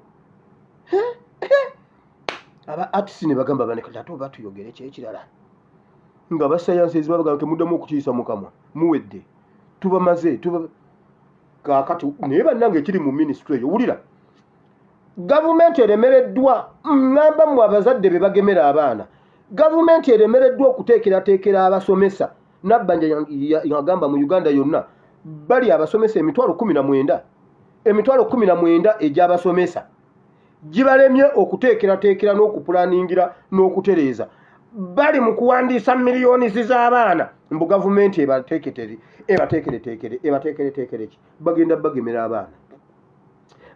Aba artist ne bagamba banekati ate oba tuyogere kyekirala nga basayansi ezibabagamba temuddamu okukiyisa mukamwa muwedde tubamaze kakati naye bannange ekiri mu ministry eyo wulira gavumenti eremereddwa ngamba mu abazadde be bagemera abaana gavumenti eremereddwa okuteekerateekera abasomesa nabbanja yagamba mu Uganda yonna bali abasomesa emitwalo 19 egy'abasomesa gibalemye okuteekerateekera n'okupulaningira n'okutereeza bali mu kuwandiisa miliyoni z'abaana mbu gavumenti ebateekereteekere bagenda bagemera abaana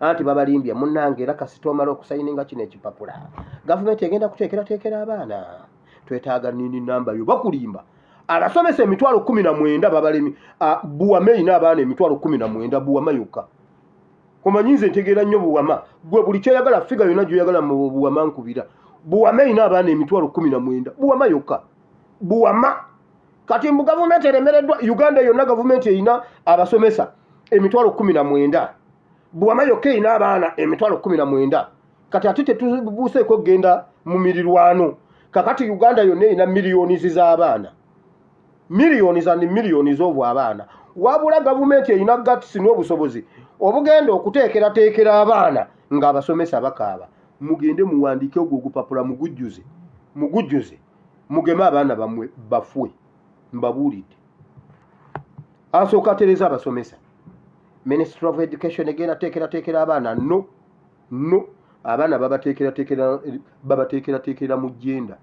anti babalimbye munnange era kasitoomala okusayininga kino ekipapula gavumenti egenda kuteekerateekera abaana twetaaga nini namba yo bakulimba abasomesa emitwalo 19 babalemi buwama erina abaana emitwalo 19 buwama yokka omanyinze ntegeera nnyo buwama gwe buli kyoyagala figa yonna gyoyagala mu buwama nkubira buwama erina abaana emitwalo 19 buwama yokka buwama kati mbu gavumenti eremereddwa Uganda yonna gavumenti erina abasomesa emitwalo 19 buwama yokka erina abaana emitwalo 19 kati ate tetubuuseeko kugenda mu mirirwano kakati Uganda yonna erina miliyoni z'abaana miliyoni z'obwabaana wabula gavumenti erina gatisi n'obusobozi obugenda okuteekerateekera abaana ng'abasomesa bakaaba mugende muwandiike ogwo ogupapula mugujjuze mugeme abaana bammwe bafwe mbabuulidde asooka atereza abasomesa Ministry of Education egenda teekerateekera abaana no abaana babateekerateekera mu jjenda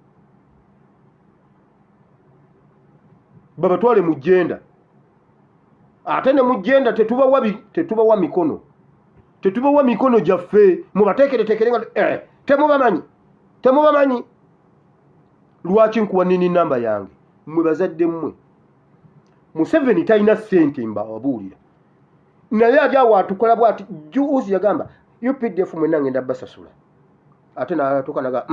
babatwale mu jjenda ate ne mu jjenda tetubawa mikono gyaffe mubateekereteekere nga temubamanyi lwaki nkuwa nini namba yange mmwe bazadde mmwe Museveni talina ssente mbawabuulira naye ali awo atukola bwati juuzi yagamba UPDF mwenna ngenda basasula ate natuuka naga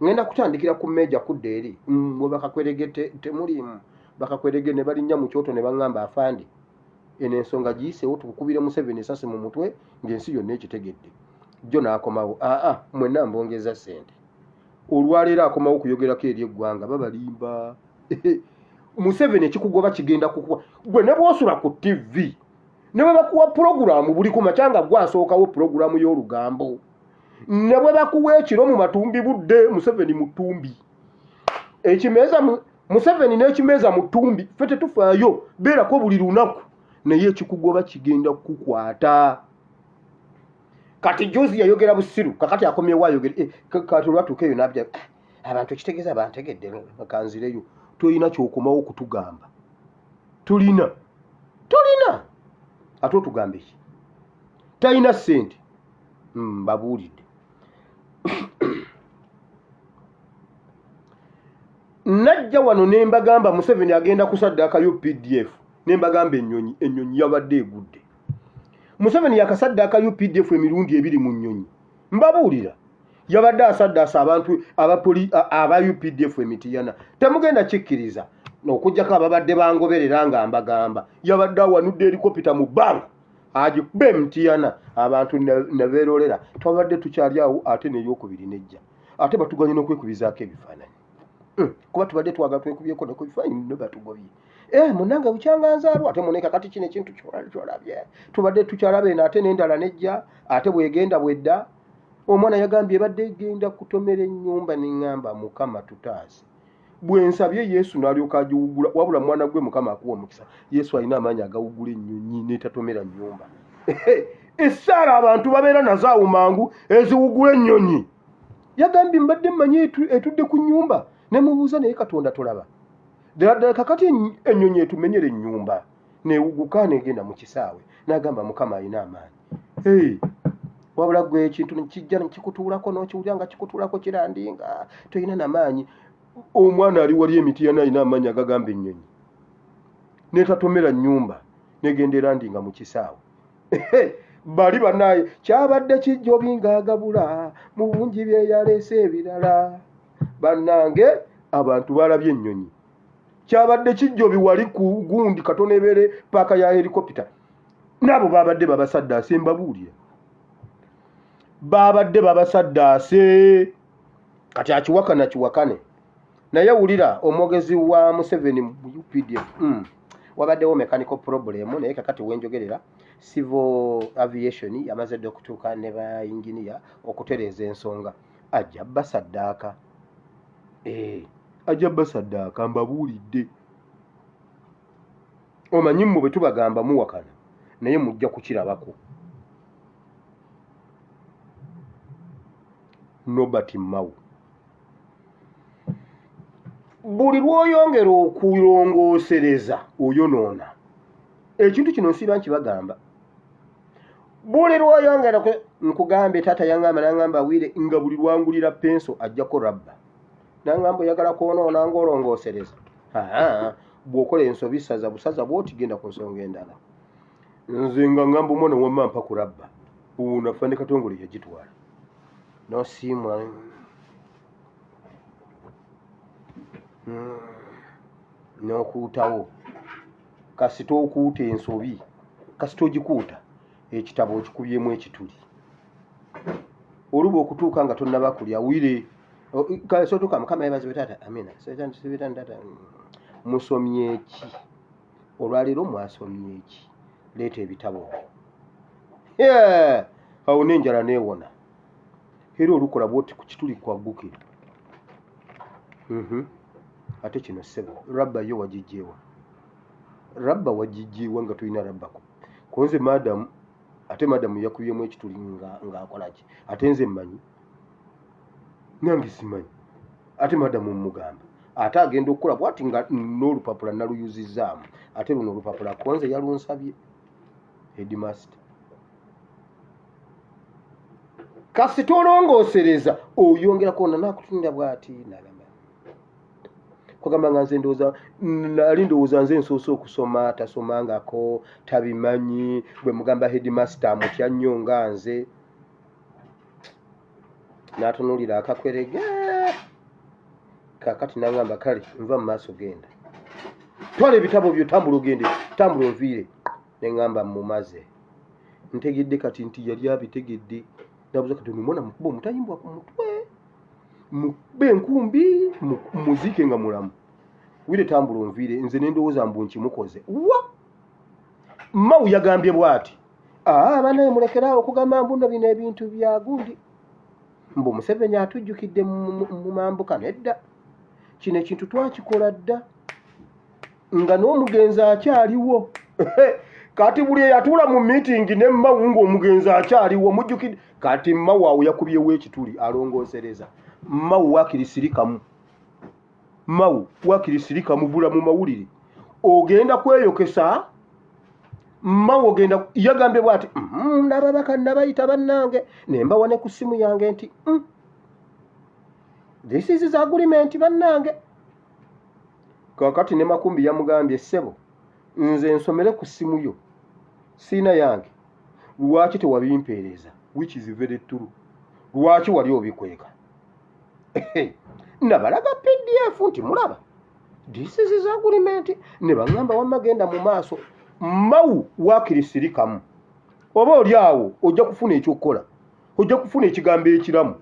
ngenda kutandikira ku mmeja kudda eri mwe bakakweregete temulimu bakakwerege ne balinnya mu kyoto ne baŋŋamba afande eno ensonga giyiseewo tukukubire Museveni esasi mu mutwe ng'ensi yonna ekitegedde jjo n'akomawo mwenna mbongeza ssente olwaleero akomawo okuyogerako eri eggwanga babalimba Museveni ekikugoba kigenda kukuwa gwe ne bw'osula ku TV ne bwe bakuwa pulogulaamu buli ku makyanga gwasookawo pulogulaamu y'olugambo ne bwe bakuwa ekiro mu matumbi budde Museveni mutumbi Museveni n'ekimeeza mu ttumbi ffe tetufaayo beerako buli lunaku naye ekikugoba kigenda kukukwata kati juzi yayogera busiru kakati akomyewo ayogere kati olwatuuka eyo nabya abantu ekitegeeza bantegedde bakanzireyo toyina kyokomawo okutugamba tulina ate otugambe ki talina ssente babuulidde najja wano ne mbagamba Museveni agenda kusaddaaka UPDF ne mbagamba ennyonyi yabadde egudde Museveni yakasaddaaka UPDF emirundi 2 mu nnyonyi mbabuulira yabadde asaddaasa abantu aba UPDF emitiyana temugenda kikkiriza okujjako ababadde bangoberera nga mbagamba yabadde awanudde helikopita mu bbanga agikuba emitiyana abantu ne beerolera twabadde tukyali awo ate n'eyokubiri nejja ate batuganye n'okwekubizaako ebifaananyi kuba tubadde twagala twekubyeko ne ku bifaananyi ne batugobye munange bukyanganzaalwa ate muneka kati kino ekintu kyolabye tubadde tukyalabe ate n'endala nejja ate bwegenda bwedda omwana yagambye ebadde egenda kutomera ennyumba neŋŋamba Mukama tutaase bwe nsabye Yesu n'alyoka agiwugula wabula mwana gwe Mukama akuwa omukisa Yesu alina amaanyi agawugula ennyonyi n'etatomera nnyumba Essaala abantu babeera nazaawo mangu eziwugula ennyonyi. Yagambye mbadde mmanyi etudde ku nnyumba ne mubuuza naye Katonda tolaba. Ddala kakati ennyonyi etumenyera ennyumba neewuguka negenda mu kisaawe n'agamba Mukama alina amaanyi. Wabula gwe ekintu kijja nekikutuulako n'okiwulira nga kikutuulako kirandinga toyina n'amaanyi. Omwana ali wali emiti yana alina amaanyi agagamba ennyonyi n'etatomera nnyumba negenda erandinga mu kisaawe. Bali bannaye kyabadde kijjobi ng'agabula mu bungi bye yaleese ebirala. Bannange abantu balabye ennyonyi. Kyabadde kijjobi wali ku gundi katono ebeere paaka ya helikopita. N'abo babadde babasaddaase mbabuulira. Babadde babasaddaase kati akiwakana kiwakane. Naye wulira omwogezi wa Museveni mu UPDF wabaddewo mechanical problem naye kakati wenjogerera civil aviation yamaze dde okutuuka ne ba engineer okutereeza ensonga. Ajja basaddaaka. Ajja basaddaaka mbabuulidde. Omanyi mmwe bwe tubagamba muwakana naye mujja kukirabako. Nobert Mao buli lw'oyongera okuyongoosereza oyonoona. Ekintu kino nsiba nkibagamba. Buli lw'oyongera nkugambe taata yangamba n'angamba Wire nga buli lwangulira penso ajjako rabba. N'angamba oyagala kwonoona ng'olongoosereza. Bw'okola ensobi saza busaza bw'oti genda ku nsonga endala. Nze nga ngamba omwana wamma mpa ku rabba. Unafa ne Katongole yagitwala. N'osiimwa n'okuutawo kasita okuuta ensobi kasita ogikuuta ekitabo okikubyemu ekituli oluba okutuuka nga tonnaba kulya Wire kasotuka Mukama yebaze betaata amina tata musomye eki olwaleero mwasomye eki leeta ebitabo awo n'enjala neewona era olukola bwoti ku kituli kwaggukira. Ate kino ssebo rabba yo wagijjeewa. Rabba wagijjeewa nga tulina rabbako. Konze madamu ate madamu yakubyemu ekituli ng'akola ki. Ate nze mmanyi nange simanyi ate madamu mugamba ate agenda okukola bwati nga n'olupapula naluyuzizzaamu ate luno olupapula konze yalunsabye headmaster. Kasita olongoosereza oyongerako nakutunira bwati nalama kugamba nga nze ndowooza nali ndowooza nze nsoose okusoma tasomangako tabimanyi bwe mugamba headmaster amutya nnyo nga nze n'atunuulira akakwerege kakati n'angamba kale nva mu maaso genda twala ebitabo byo tambula ogende tambula oviire ne ngamba mumaze ntegedde kati nti yali abitegedde nabuza kati omwana mukuba omutayimbwa ku mutwe mukube enkumbi muziike nga mulamu Wire tambula onviire nze nendowooza mbu nkimukoze wa Mao yagambye bwati banaye mulekeraawo okugamba mbu nno bino ebintu bya gundi mbu Museveni atujjukidde mu mambuka nedda kino ekintu twakikola dda nga n'omugenzi akyaliwo kati buli eyatuula mu meeting ne Mao ng'omugenzi akyaliwo mujjukidde kati Mao awo yakubyewo ekituli alongoosereza. Mao wakirisirikamu Mao wakirisirikamu bula mu mawulire ogenda kweyokesa Mao ogenda yagambye bwati nababaka nabayita bannange nembawa ne ku ssimu yange nti this is his agreement bannange. Kakati ne Makumbi yamugambye ssebo nze nsomere ku ssimu yo siina yange lwaki tewabimpeereza which is very true. Lwaki wali obikweka nabalaga PDF nti mulaba this is his agreement ne bangamba wamagenda mu maaso Mao wakirisirikamu oba oli awo ojja kufuna ekyokukola ojja kufuna ekigambo ekiramu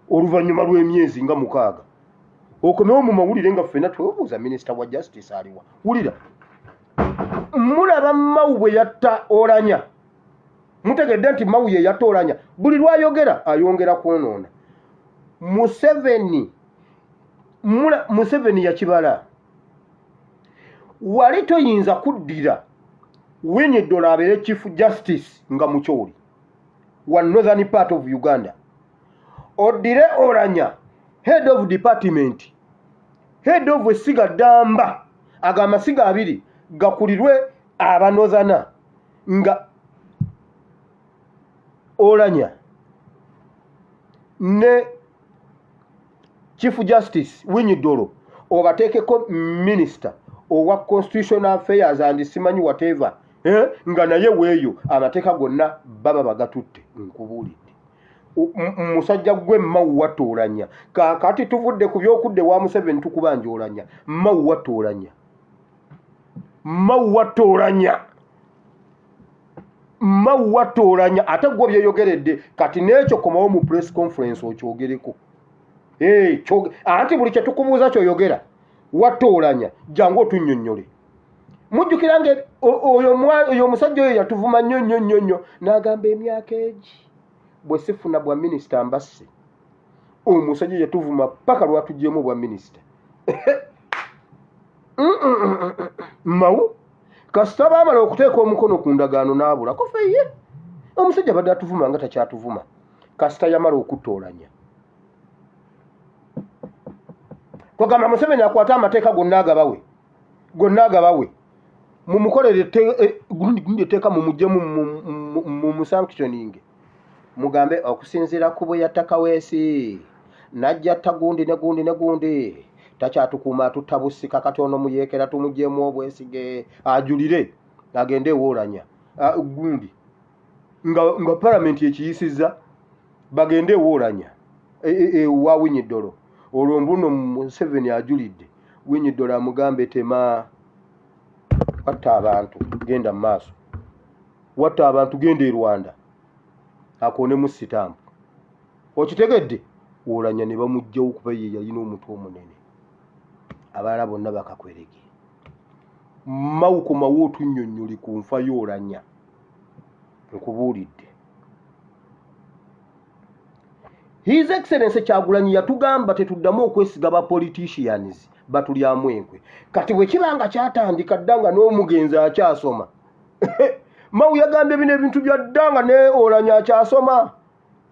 oluvannyuma lw'emyezi nga 6 okomewo mu mawulire nga ffenna twebuuza minisita wa justice aliwa. Wulira mulaba Mao bwe yatta Olanya mutegedde nti Mao ye yatta Olanya buli lwayogera ayongera kwonoona. Museveni yakibala wali toyinza kuddira Winnie Dola abeere Chief Justice nga Mucholi wa Northern part of Uganda. Odire Oranya Head of Department, Head of Siga Damba, agamba siga abiri gakulirwe abanozana nga Oranya ne Chief Justice Winnie Dolo obateekeko Minister owa Constitutional Affairs and simanyi whatever nga naye weeyo amateeka gonna baba bagatutte nkubuulidde. Musajja gwe Mawwa Toolanya kakati tuvudde ku byokudde wa Museveni tukubanja Olanya Mawwa Toolanya Mawwa Toolanya ate gwe byeyogeredde kati n'ekyo komawo mu press conference okyogereko anti buli kye tukubuuza kyoyogera Watoolanya jangu otunnyonnyole. Mujjukira nge oyo omusajja oyo yatuvuma nnyo n'agamba emyaka egi bwe sifuna bwa minisita mbasse omusajja yatuvuma paka lwatugyemu bwa minisita. Mawu kasita baamala okuteeka omukono ku ndagaano n'abula kofeye omusajja badde atuvuma nga takyatuvuma kasita yamala okutoolanya. Kwagamba Museveni akwata amateeka gonna agabawe mumukolere gundi teeka mumugyemu mu sanctioning mugambe okusinziira ku bwe yattakaweesi najja tagundi ne gundi takyatukuuma tutabusika katono muyeekera tumugyemu obwesige ajulire agende Owoolanya gundi nga parliament ekiyisizza bagende Owoolanya wa Winnie Dolo olwo mbuno Museveni ajulidde Winnie Dolo amugambe tema watta abantu genda mu maaso watta abantu genda e Rwanda akone mu sitampu okitegedde Owoolanya ne bamugjawo kuba ye yalina omutwe omunene abalala bonna bakakwerege mawukomawo otunnyonnyoli ku nfa y'Owoolanya nkubuulidde. His Excellency Kyagulanyi yatugamba tetuddamu okwesiga ba politicians batulyamu enkwe kati bwe kibanga kyatandika ddanga n'omugenzi akyasoma Mawu yagambye bino ebintu bya ddanga ne Owoolanya akyasoma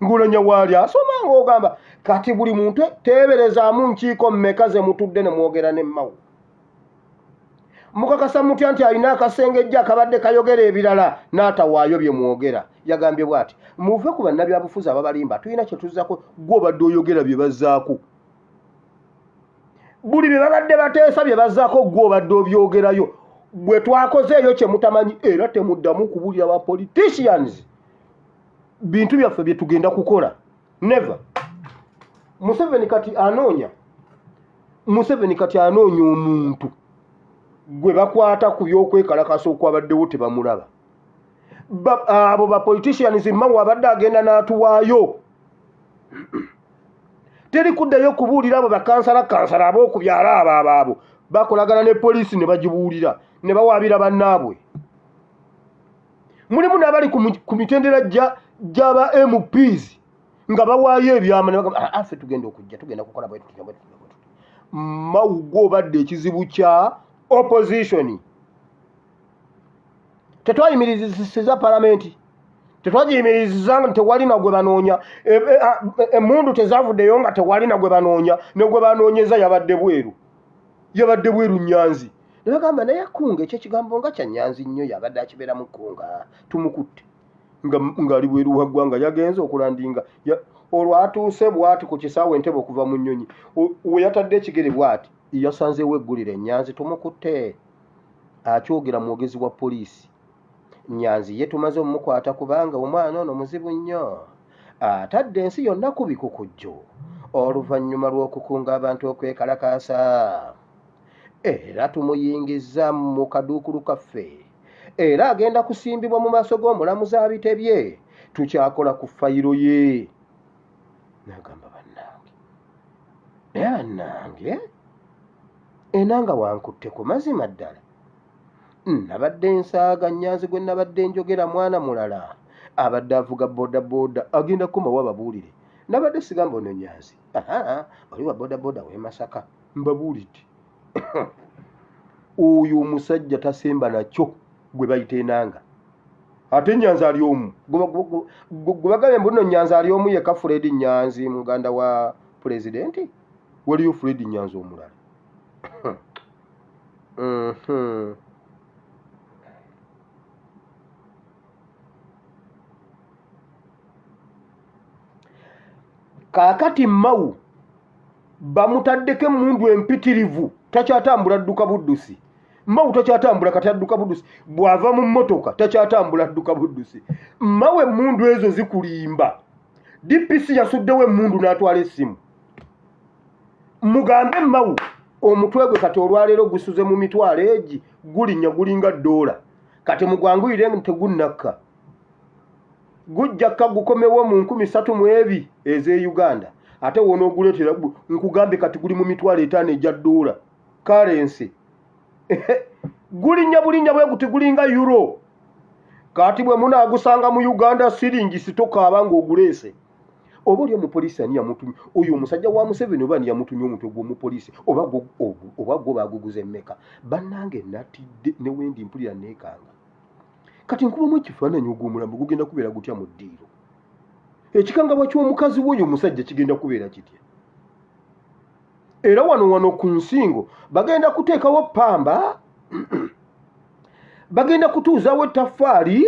ng'Owoolanya waali asoma ng'ogamba kati buli muntu teeberezaamu nkiiko mmeka ze mutudde ne mwogera ne Mawu mukakasa mutya nti alina akasengejja akabadde kayogera ebirala n'atawaayo bye mwogera. Yagambye bw'ati muve ku bannabyabufuzi ababalimba tulina kye tuzzako gwe obadde oyogera bye bazzaako buli bye babadde bateesa bye bazzaako gwe obadde obyogerayo bwe twakozeeyo kye mutamanyi era temuddamu kubuulira ba politicians bintu byaffe bye tugenda kukola never. Museveni kati anoonya omuntu gwe bakwata ku byokwekalakasa okwabaddewo tebamulaba abo ba politicians Mawu abadde agenda n'atuwaayo teri kuddayo kubuulira abo bakansala ab'okubyala abo bakolagana ne poliisi ne bagibuulira ne bawaabira bannaabwe. Mulimu n'abali ku mitendera gy'aba MPs nga bawaayo ebyama ne bagamba affe tugenda kukola bwe tutyo. Mawu gw'obadde ekizibu kya opposition. Tetwayimirizisa palamenti tetwagiyimirizisa nga tewali na gwe banoonya emmundu tezavuddeyo nga tewali na gwe banoonya ne gwe banoonyeza yabadde bweru Nyanzi ne bagamba naye Kunga ekyo ekigambo nga kya Nyanzi nnyo yabadde akibeera mu Kunga tumukutte ng'ali bweru wa ggwanga yagenze okulandinga olwo atuuse bw'ati ku kisaawe Entebbe okuva mu nnyonyi we yatadde ekigere bw'ati yasanzeewo eggulire Nyanzi tumukutte akyogera mwogezi wa poliisi Nyanzi ye tumaze omukwata kubanga omwana ono muzibu nnyo atadde ensi yonna ku bikukujjo oluvannyuma lw'okukunga abantu okwekalakaasa era tumuyingizza mu kaduukulu kaffe era agenda kusimbibwa mu maaso g'omulamuzi abitebye tukyakola ku fayiro ye. Nagamba bannange enanga wankutte ku mazima ddala nabadde nsaaga Nyanzi gwe nabadde njogera mwana mulala abadde avuga bodaboda agenda kumawa ababuulire nabadde sigamba ono Nyanzi oli wa bodaboda w'e Masaka mbabuulidde oyo omusajja tasemba nakyo gwe bayita enanga ate Nyanzi ali omu gwe bagambye mbu nno Nyanzi ali omu yekka Fred Nyanzi muganda wa pulezidenti waliyo Fred Nyanzi omulala Kakati Mawu bamutaddeko emmundu empitirivu takyatambula dduka buddusi Mawu takyatambula kati adduka buddusi bw'ava mu mmotoka takyatambula dduka buddusi Mawu emmundu ezo zikulimba DPC yasuddewo emmundu n'atwala essimu mugambe Mawu omutwe gwe kati olwaleero gusuze mu mitwalo egi gulinnya gulinga $, kati mugwanguyire tegunnakka gujjaka gukomewo mu 32 eze Uganda ate wona oguleetera nkugambe kati guli mu mitwalo 5 ejja $. Currency gulinnya bulinnya bwe guti gulinga euro kati bwe munaagusanga mu Uganda siringi sitokaaba ng'oguleese oba oli omupoliisi ani yamutumye oyo omusajja wa Museveni oba ani yamutumye omutwe gw'omupoliisi oba gwo baaguguza emmeka bannange natidde ne wendi mpulira neekanga kati nkubamu ekifaananyi ogw'omulambo gugenda kubeera gutya mu ddiiro ekikangabwa ky'omukazi w'oyo omusajja kigenda kubeera kitya era wano ku nsingo bagenda kuteekawo ppamba bagenda kutuuzawo ettaffaali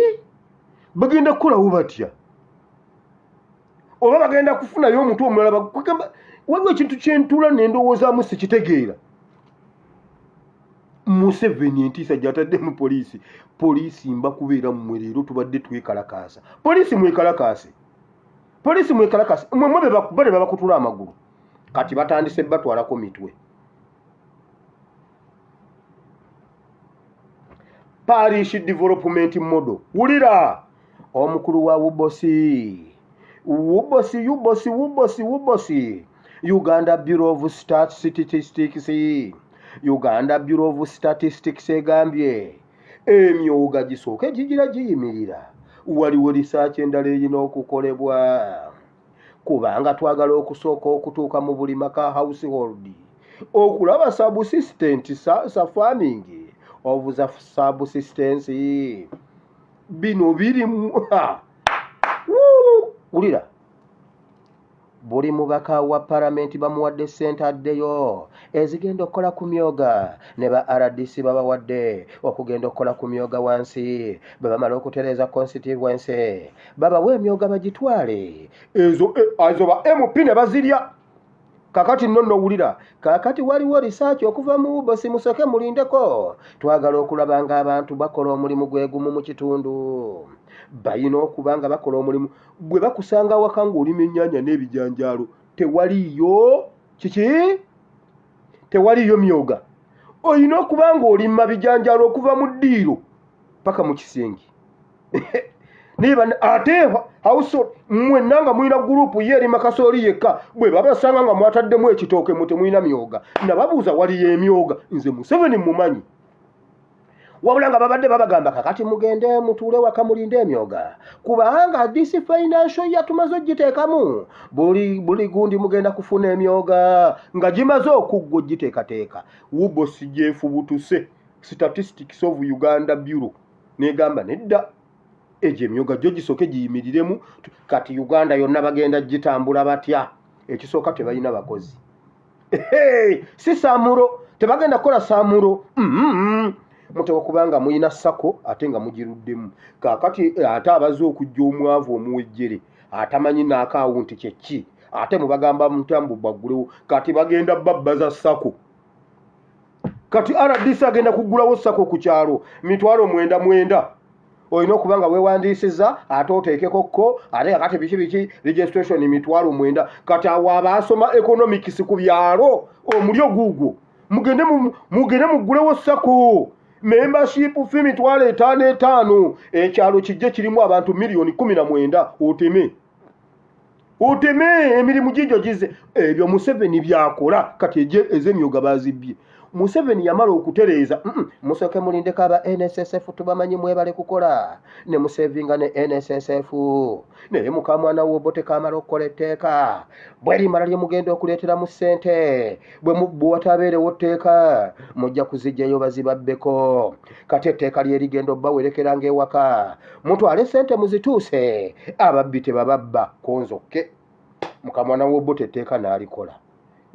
bagenda kukolawo batya oba bagenda kufunayo omutwe omulala waliwo ekintu kyentula nendowoozaamu sikitegeera Museveni entiisa gy'atadde mu poliisi mba kubeera mmwe leero tubadde twekalakaasa poliisi mwekalakaase mmwe bale babakutula amagulu kati batandise batwalako mitwe Parish Development Model wulira omukulu wa Wubosi Uganda Bureau of Statistics egambye emyoga gisooke gigira giyimirira waliwo research endala erina okukolebwa kubanga twagala okusooka okutuuka mu buli maka household okulaba subsistence farming of the subsistence bino birimu ulira buli mubaka wa paramenti bamuwadde ssente addeyo ezigenda okukola ku myoga ne ba RDC babawadde okugenda okukola ku myoga wansi bwe bamala okutereeza constituency babawa emyoga bagitwale ezo ba MP ne bazirya kakati nno wulira kakati waliwo research okuva mu Wubosi musoke mulindeko twagala okulaba nga abantu bakola omulimu gwegumu mu kitundu bayina okubanga bakola omulimu bwe bakusanga waka ng'olima ennyaanya n'ebijanjaalo tewaliyo tewaliyo myoga olina okubanga olima bijanjaalo okuva mu ddiiro paka mu kisengi ate hauso mwenna nga mulina gurupu ye erima kasooli yekka bwe babasanga nga mwataddemu ekitooke mu temulina myoga nababuuza waliyo emyoga nze Museveni mumanyi wabula nga babadde babagamba kakati mugende mutuule waka mulinde emyoga kubanga this financial year tumaze ogiteekamu buli gundi mugenda kufuna emyoga nga gimaze okuggwa ogiteekateeka Wubosi gyefubutuse Statistics of Uganda Bureau negamba nedda egyo emyoga gyo gisooke giyimiriremu kati Uganda yonna bagenda gitambula batya ekisooka tebalina bakozi si saamuro tebagenda kukola saamuro mutewa kubanga muyina sako ate nga mugiruddemu kakati ate abaze okujja omwavu omuwejjere atamanyi n'akawunti kyeki ate mubagamba mutambu baggulewo kati bagenda babbaza sako kati RDC agenda kuggulawo sako ku kyalo mitwalo 9 olina okubanga weewandiisiza ate oteekekokko ate kakati biki registration mitwalo 9 kati awo abaasoma economics ku byalo omulyo guugwo mugende muggulewo sako membership fee mitwalo 5 ekyalo kijje kirimu abantu milioni 19 oteme emirimu gijjo gize ebyo Museveni byakola kati ez'emyoga bazibbye Museveni yamala okutereeza musooke mulindeko aba NSSF tubamanyi mwebale kukola ne musevinga ne NSSF naye mukamwana w'obote kamala okukola etteeka bwe limala lye mugenda okuleetera mu ssente bwe watabeerewo tteeka mujja kuzijjayo bazibabbeko kati etteeka lye ligenda obbawerekera ng'ewaka mutwale ssente muzituuse ababbi tebababba konzokke mukamwana w'obote etteeka n'alikola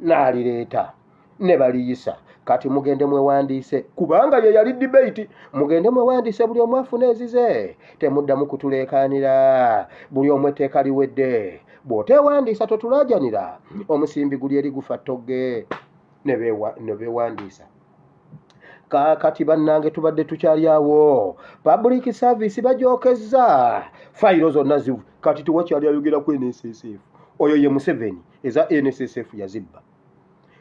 n'alireeta ne baliyisa kati mugende mwewandiise kubanga ye yali debate mugende mwewandiise buli omu afuna ezize temuddamu kutuleekaanira buli omu etteeka liwedde bw'oteewandiisa totulaajanira omusimbi guli eri gufa ttogge ne beewandiisa kati bannange tubadde tukyali awo public service bajookezza fayiro zonna zivu kati tewakyali ayogera ku NSSF oyo ye Museveni eza NSSF yazibba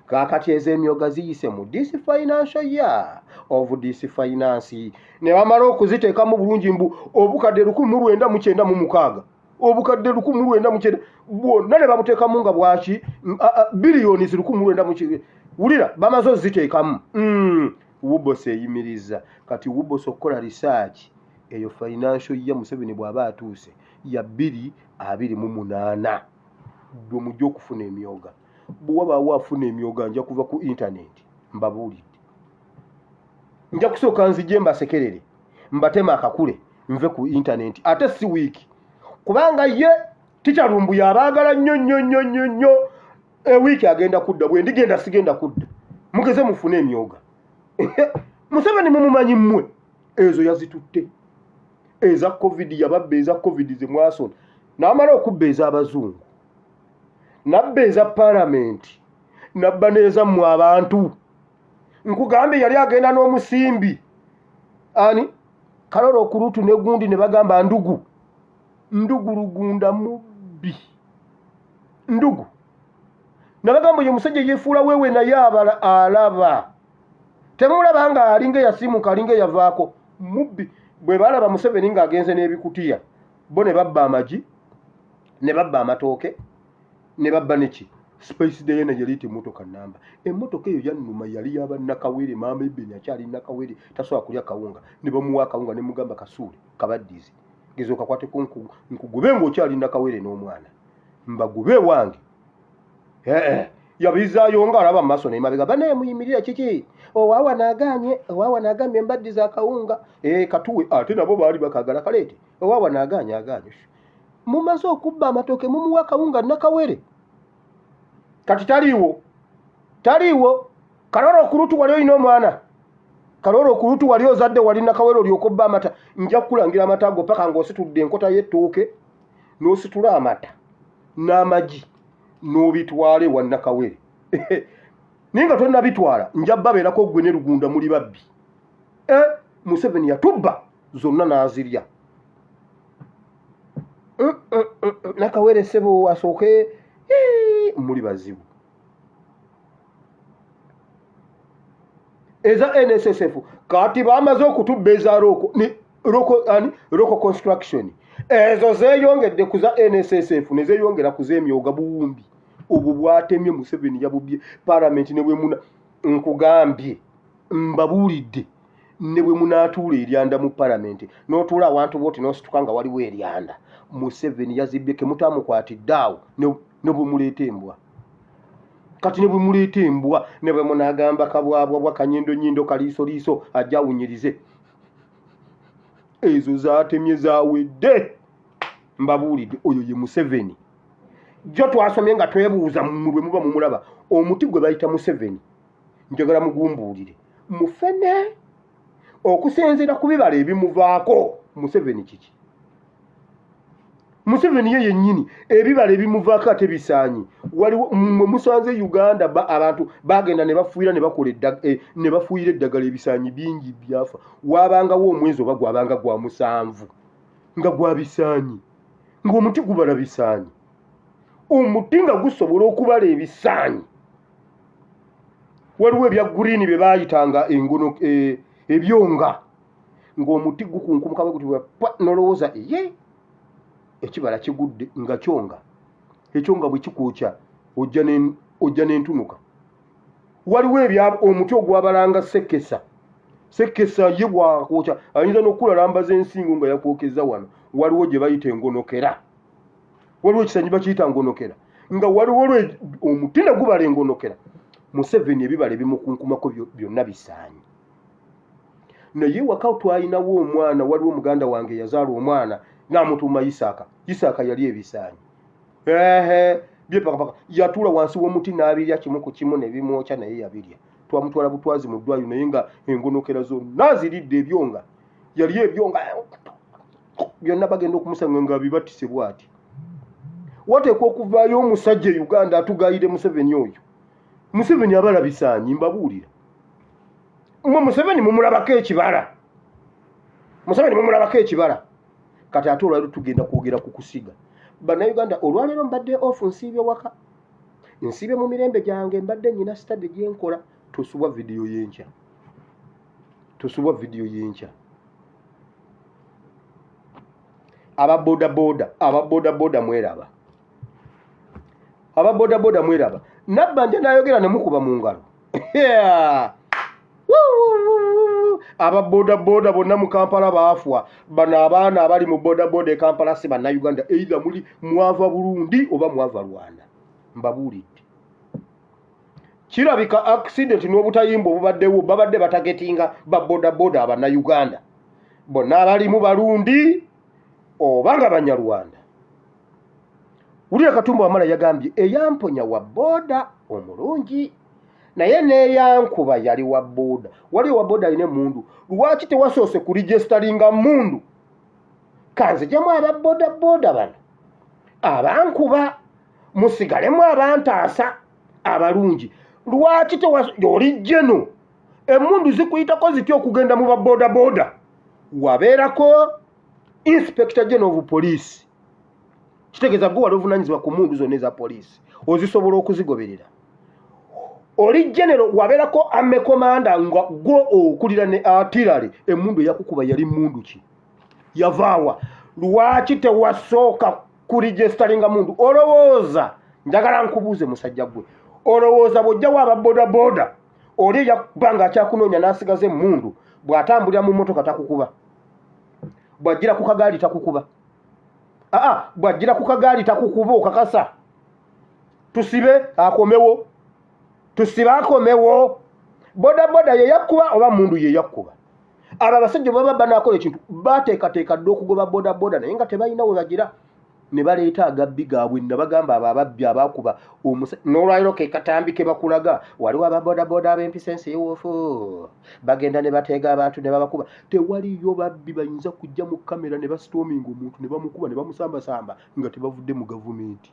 kakati ez'emyoga ziyise mu this financial year of this finance ne bamala okuziteekamu bulungi mbu obukadde 1996 obukadde 1996 bwonna ne babuteekamu nga bwaki biliyoni 1996 wulira bamaze oziteekamu Wubose eyimiriza kati Wubose okukola research eyo financial year Museveni bw'aba atuuse ya 2028 gwe mujja okufuna emyoga bw'wabaawo afuna emyoga nja kuva ku internet mbabuulidde nja kusooka nzije mbasekerere mbatema akakule nve ku internet ate si wiiki kubanga ye tikyalumbu yabaagala nnyo ewiiki agenda kudda bwe ndigenda sigenda kudda mugeze mufune emyoga Museveni mumumanyi mmwe ezo yazitutte eza covid yababba eza covid ze mwasona n'amala okubba ez'abazungu nabba eza parliament nabba n'ezammwe abantu nkugambe yali agenda n'omusimbi ani Kalolo Okurutu ne gundi ne bagamba ndugu Lugunda mubbi ndugu nabagamba ye musajja yefuula wewe naye abala alaba temulaba nga alinga yasimuka alinga yavaako mubbi bwe balaba Museveni nga agenze n'ebikutiya bo ne babba amagi ne babba amatooke ne babba neki space day na yalite motoka namba emotoka eyo yannuma yali yaba nakawere mama ibeni akyali nakawere tasobola kulya kawunga ne bamuwa kawunga ne mugamba kasuule kabaddizi gezoka kwate kunku nkugube ng'okyali nakawere n'omwana mbagube wange yabizaayo nga alaba maaso ne mabega bane muyimirira kiki owawa nagambye mbaddiza akawunga katuwe ate nabo baali bakagala kaleete owawa naganye mumaze okubba amatoke mumuwa kawunga nakawere kati taliwo Kalolo Okurutu wali olina omwana Kalolo Okurutu wali ozadde wali nakawere olyokobba amata nja kukulangira amata ago paka ng'ositudde enkota y'ettooke n'ositula amata n'amagi n'obitwale wa nakawere naye nga tonna bitwala nja babeerako gwe ne Lugunda muli babbi Museveni yatubba zonna n'azirya nakawere sebo asooke muli bazibu eza NSSF kati bamaze okutubba eza roko construction ezo zeeyongedde kuza NSSF ne zeeyongera kuzeemyoga buwumbi obwo bwatemye Museveni yabubye parliament ne bwe muna nkugambye mbabuulidde ne bwe munaatuula eryanda mu parliament n'otuula awantu booti n'osituka nga waliwo eryanda Museveni yazibbye kemutamukwatidde awo ne bwe muleeta embwa kati ne bwe muleeta embwa ne bwe munagamba kabwabwa bwa kanyindo kaliisoliiso ajja awunyirize ezo zaatemye zaawedde mbabuulidde oyo ye Museveni jo twasomye nga twebuuza mu bwe muba mumulaba omuti gwe bayita Museveni njagala mugumbuulire mufene okusinziira ku bibala ebimuvaako Museveni kiki Museveni ye yennyini ebibala ebimuvaako ate bisaanyi waliwo musanze Uganda abantu bagenda ne bafuuyira ne bakola ne bafuuyira eddagala ebisaanyi bingi byafa waabangawo omwezi oba gwabanga gwa 7 nga gwa bisaanyi ng'omuti gubala bisaanyi omuti nga gusobola okubala ebisaanyi waliwo ebya green bye baayitanga engono ebyonga ng'omuti gukunkumuka bwe guti nolowooza ekibala kigudde nga kyonga ekyonga bwe kikwokya ojja n'entunuka waliwo ebya omuti ogwabalanga sekesa ye bwakwoca ayinza n'okulalambaza ensingo nga yakwokeza wano. Waliwo gye bayita engonokera, waliwo ekisanyi bakiyita ngonokera, nga waliwo omuti ne gubala engonokera. Museveni ebibala ebimukunkumako byonna bisaanyi. Naye waka twalinawo omwana, waliwo muganda wange yazaala omwana n'amutuuma Isaaka yali ebisaanyi. Byepakapaka yatuula wansi w'omuti n'abirya kimu ku kimu ne bimwokya, naye yabirya. Twamutwala butwazi mu ddwaliro naye nga engonokera zonna ziridde ebyonga. Yali ebyonga byonna bagenda okumusanga nga bibatise bw'ati. Wateekwa okuvaayo omusajja e Uganda atugayire Museveni oyo. Museveni abala bisaanyi, mbabuulira. Museveni mumulabako ekibala. Museveni mumulabako ekibala. Kati ate olwaleero tugenda kwogera ku kusiga. Bannayuganda, olwaleero mbadde ofu nsiibye waka. Nsiibye mu mirembe gyange, mbadde nnyina sitade gye nkola. Tosubwa vidiyo y'enkya. Ababodaboda mweraba. Nabbanja n'ayogera ne mukuba mu ngalo. Ababodaboda bonna mu Kampala baafwa. Bano abaana abali mu bodaboda e Kampala si bannayuganda, either muli mwava Burundi oba mwava Rwanda. Mbabuulidde. Kirabika accident n'obutayimba obubaddewo babadde batagetinga babodaboda abannayuganda. Bonna abali mu Barundi oba nga Banyarwanda. Wulira Katumba Wamala yagambye eyamponya wa boda omulungi, naye n'eyankuba yali wa boda. Waliwo wa boda alina emmundu. Lwaki tewasoose ku registeringa mmundu? Kanzigyamu ababodaboda bano abankuba, musigalemu abantaasa abalungi. Lwaki oli jeno emmundu zikuyitako zitya okugenda mu babodaboda? Wabeerako Inspector General of Police. Kitegeeza gwe wali ovunaanyizibwa ku mmundu zonna eza poliisi, ozisobola okuzigoberera. Oli general wabeerako ame komanda nga gwe okulira ne artillery. Emmundu eyakukuba yali mmundu ki? Yavaawa. Lwaki tewasooka ku registeringa mundu? Olowooza, njagala nkubuuze musajja gwe, olowooza bw'ojjawo ababodaboda oli yakubanga akyakunoonya n'asigaze emmundu, bw'atambulira mu mmotoka takukuba? Bw'ajjira ku kagaali takukuba? Bw'ajjira ku kagaali takukuba okakasa? Tusibe akomewo. Bodaboda ye yakkuba oba mundu ye yakkuba? Abo abasajja baba banaakola ekintu bateekateeka dde okugoba bodaboda naye nga tebalina we bagira. Ne baleeta agabbi gaabwe ne bagamba abo ababbi abaakuba n'olwaliro ke katambi ke bakulaga. Waliwo ababodaboda ab'empisa ensi y'ewoofu bagenda ne bateega abantu ne babakuba. Tewaliyo babbi bayinza kujja mu kamera ne basitoominga omuntu ne bamukuba ne bamusambasamba nga tebavudde mu gavumenti.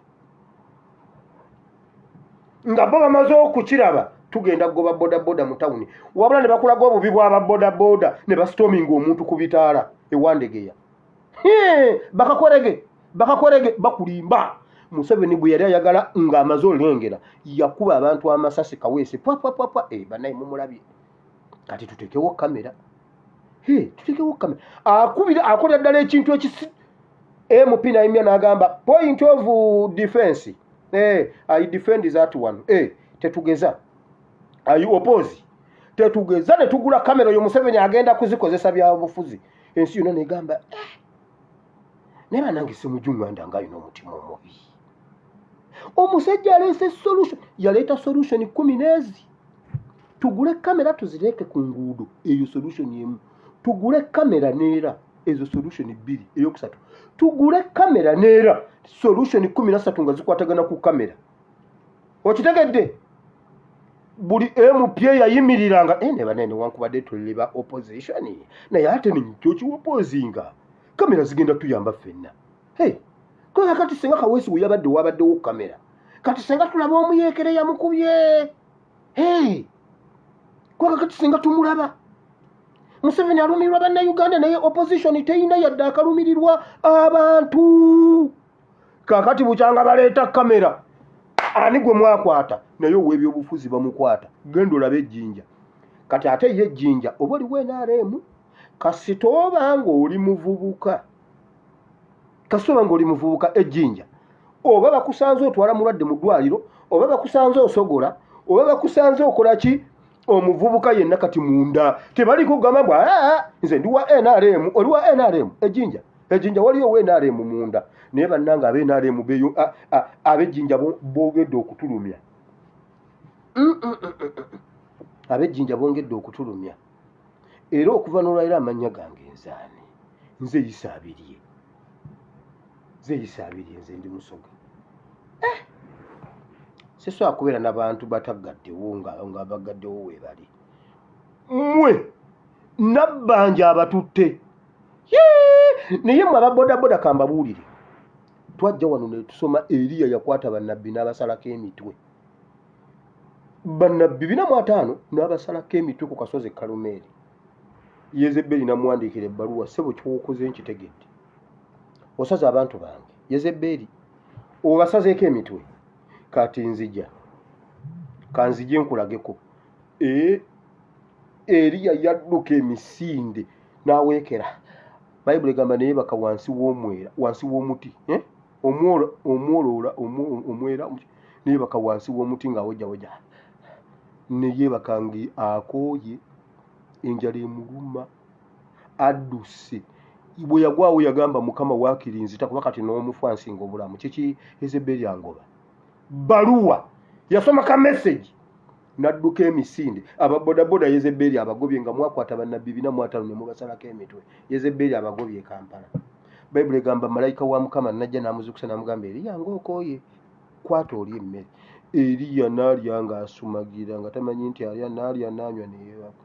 Nga bo bamaze okukiraba tugenda kugoba bodaboda mu tawuni, wabula ne bakulaga obubi bw'ababodaboda ne basitoominga omuntu ku bitaala ewandegeya. Bakakorege bakulimba. Museveni bwe yali ayagala ng'amaze olengera yakuba abantu amasasi kaweesi pwa bannaye mumulabye. Kati tutekewo kamera. Akubira akola ddala ekintu ekisi MP n'ayimya n'agamba point of defense. I defend that one. Tetugeza. I oppose. Tetugeza ne tugula kamera yo Museveni agenda kuzikozesa bya bufuzi. Ensi yonna negamba neba nange simujunganda ngayo n'omutima omubi. Omusajja alese solution. Yaleeta solution 10. Tugule kamera tuzireke ku nguudo. Eyo solution yemu. Tugule kamera neera. Ezo solution 2. Eyokusatu. Tugule kamera neera. Solution 13 nga zikwatagana ku kamera. Okitegedde? Buli MP yayimiriranga ne banene wankubadde tuliba opposition naye ate nikyo kiwopozinga. Kamera zigenda tuyamba ffenna. Kwa kati singa kaweesi we yabadde wabaddewo kamera. Kati singa tulaba omuyeekere yamukubye. Kwa kati singa tumulaba. Museveni alumirirwa bannayuganda naye opposition teyina yadde akalumirirwa abantu. Kakati bukyanga baleeta kamera. Ani gwe mwakwata naye ow'ebyobufuzi bamukwata. Genda olabe ejjinja. Kati ate ye ejjinja oba oliwo NRM kasita oba ng'oli muvubuka. Ejjinja oba bakusanze otwala mulwadde mu ddwaliro oba bakusanze osogola oba bakusanze okola ki omuvubuka yenna kati munda tebali kugamba bwa nze ndi wa NRM oli wa NRM ejinja waliyo wa NRM munda naye bannanga abe NRM beyo abejinja bogedde okutulumya abejinja bongedde okutulumya era okuva n'olwaliro amanya gange nzaani nze yisaabirye nze ndi musoga sesobola kubeera n'abantu bataggaddewo nga bagaddewo we bali mmwe nabbanja abatutte naye mmwe ababodaboda kambabuulire twajja wano ne tusoma Eriya yakwata bannabbi n'abasalako emitwe bannabbi 45 n'abasalako emitwe ku kasozi Kalumeeri Yezebeli namuwandiikira ebbaluwa ssebo kyokoze nkitegedde osaza abantu bange Yezebeli obasazeeko emitwe kati nzija kanzije nkulageko Eriya yadduka emisinde n'aweekera Bayibuli egamba naye baka wansi w'omuti omwera naye baka wansi w'omuti ng'awojjawoja naye bakangi akooye enjala emuluma adduse bwe yagwawo yagamba Mukama waakirinzita kuba kati n'omufu ansinga obulamu kiki Yezebeli angoba baluwa yasoma ka message nadduka emisinde ababodaboda Yezebeli abagobye nga mwakwata bannabbi 45 ne mubasalako emitwe Yezebeli abagobye e Kampala Bayibuli egamba malayika wa Mukama najja n'amuzukusa n'amugamba Eriya ng'okooye kwata oli emmere Eriya n'alya ng'asumagira nga tamanyi nti alya n'alya n'anywa ne yeebaka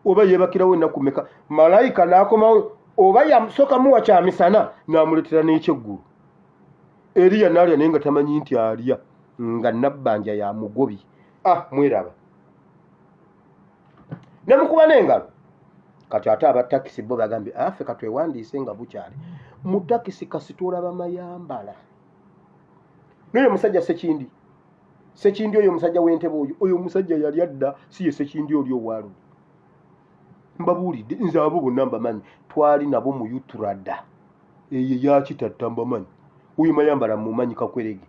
oba yeebakirawo ennaku mmeka malayika n'akomawo oba yamusooka muwa kyamisana n'amuleetera n'ekyeggulu Eriya n'alya naye nga tamanyi nti alya nga nabbanja ya mugobi mweraba ne mukuba n'engalo kati ate abatakisi bo bagambye ffe katwewandiise nga bukyali mu takisi kasitoola bamayambala n'oyo musajja sekindi oyo musajja w'entebe oyo musajja yali adda si ye sekindi oli owaalulu mbabuulidde nze abo bonna mbamanyi twali nabo mu Utrada eyo yakitatta mbamanyi oyo mayambala mumanyi kakwerege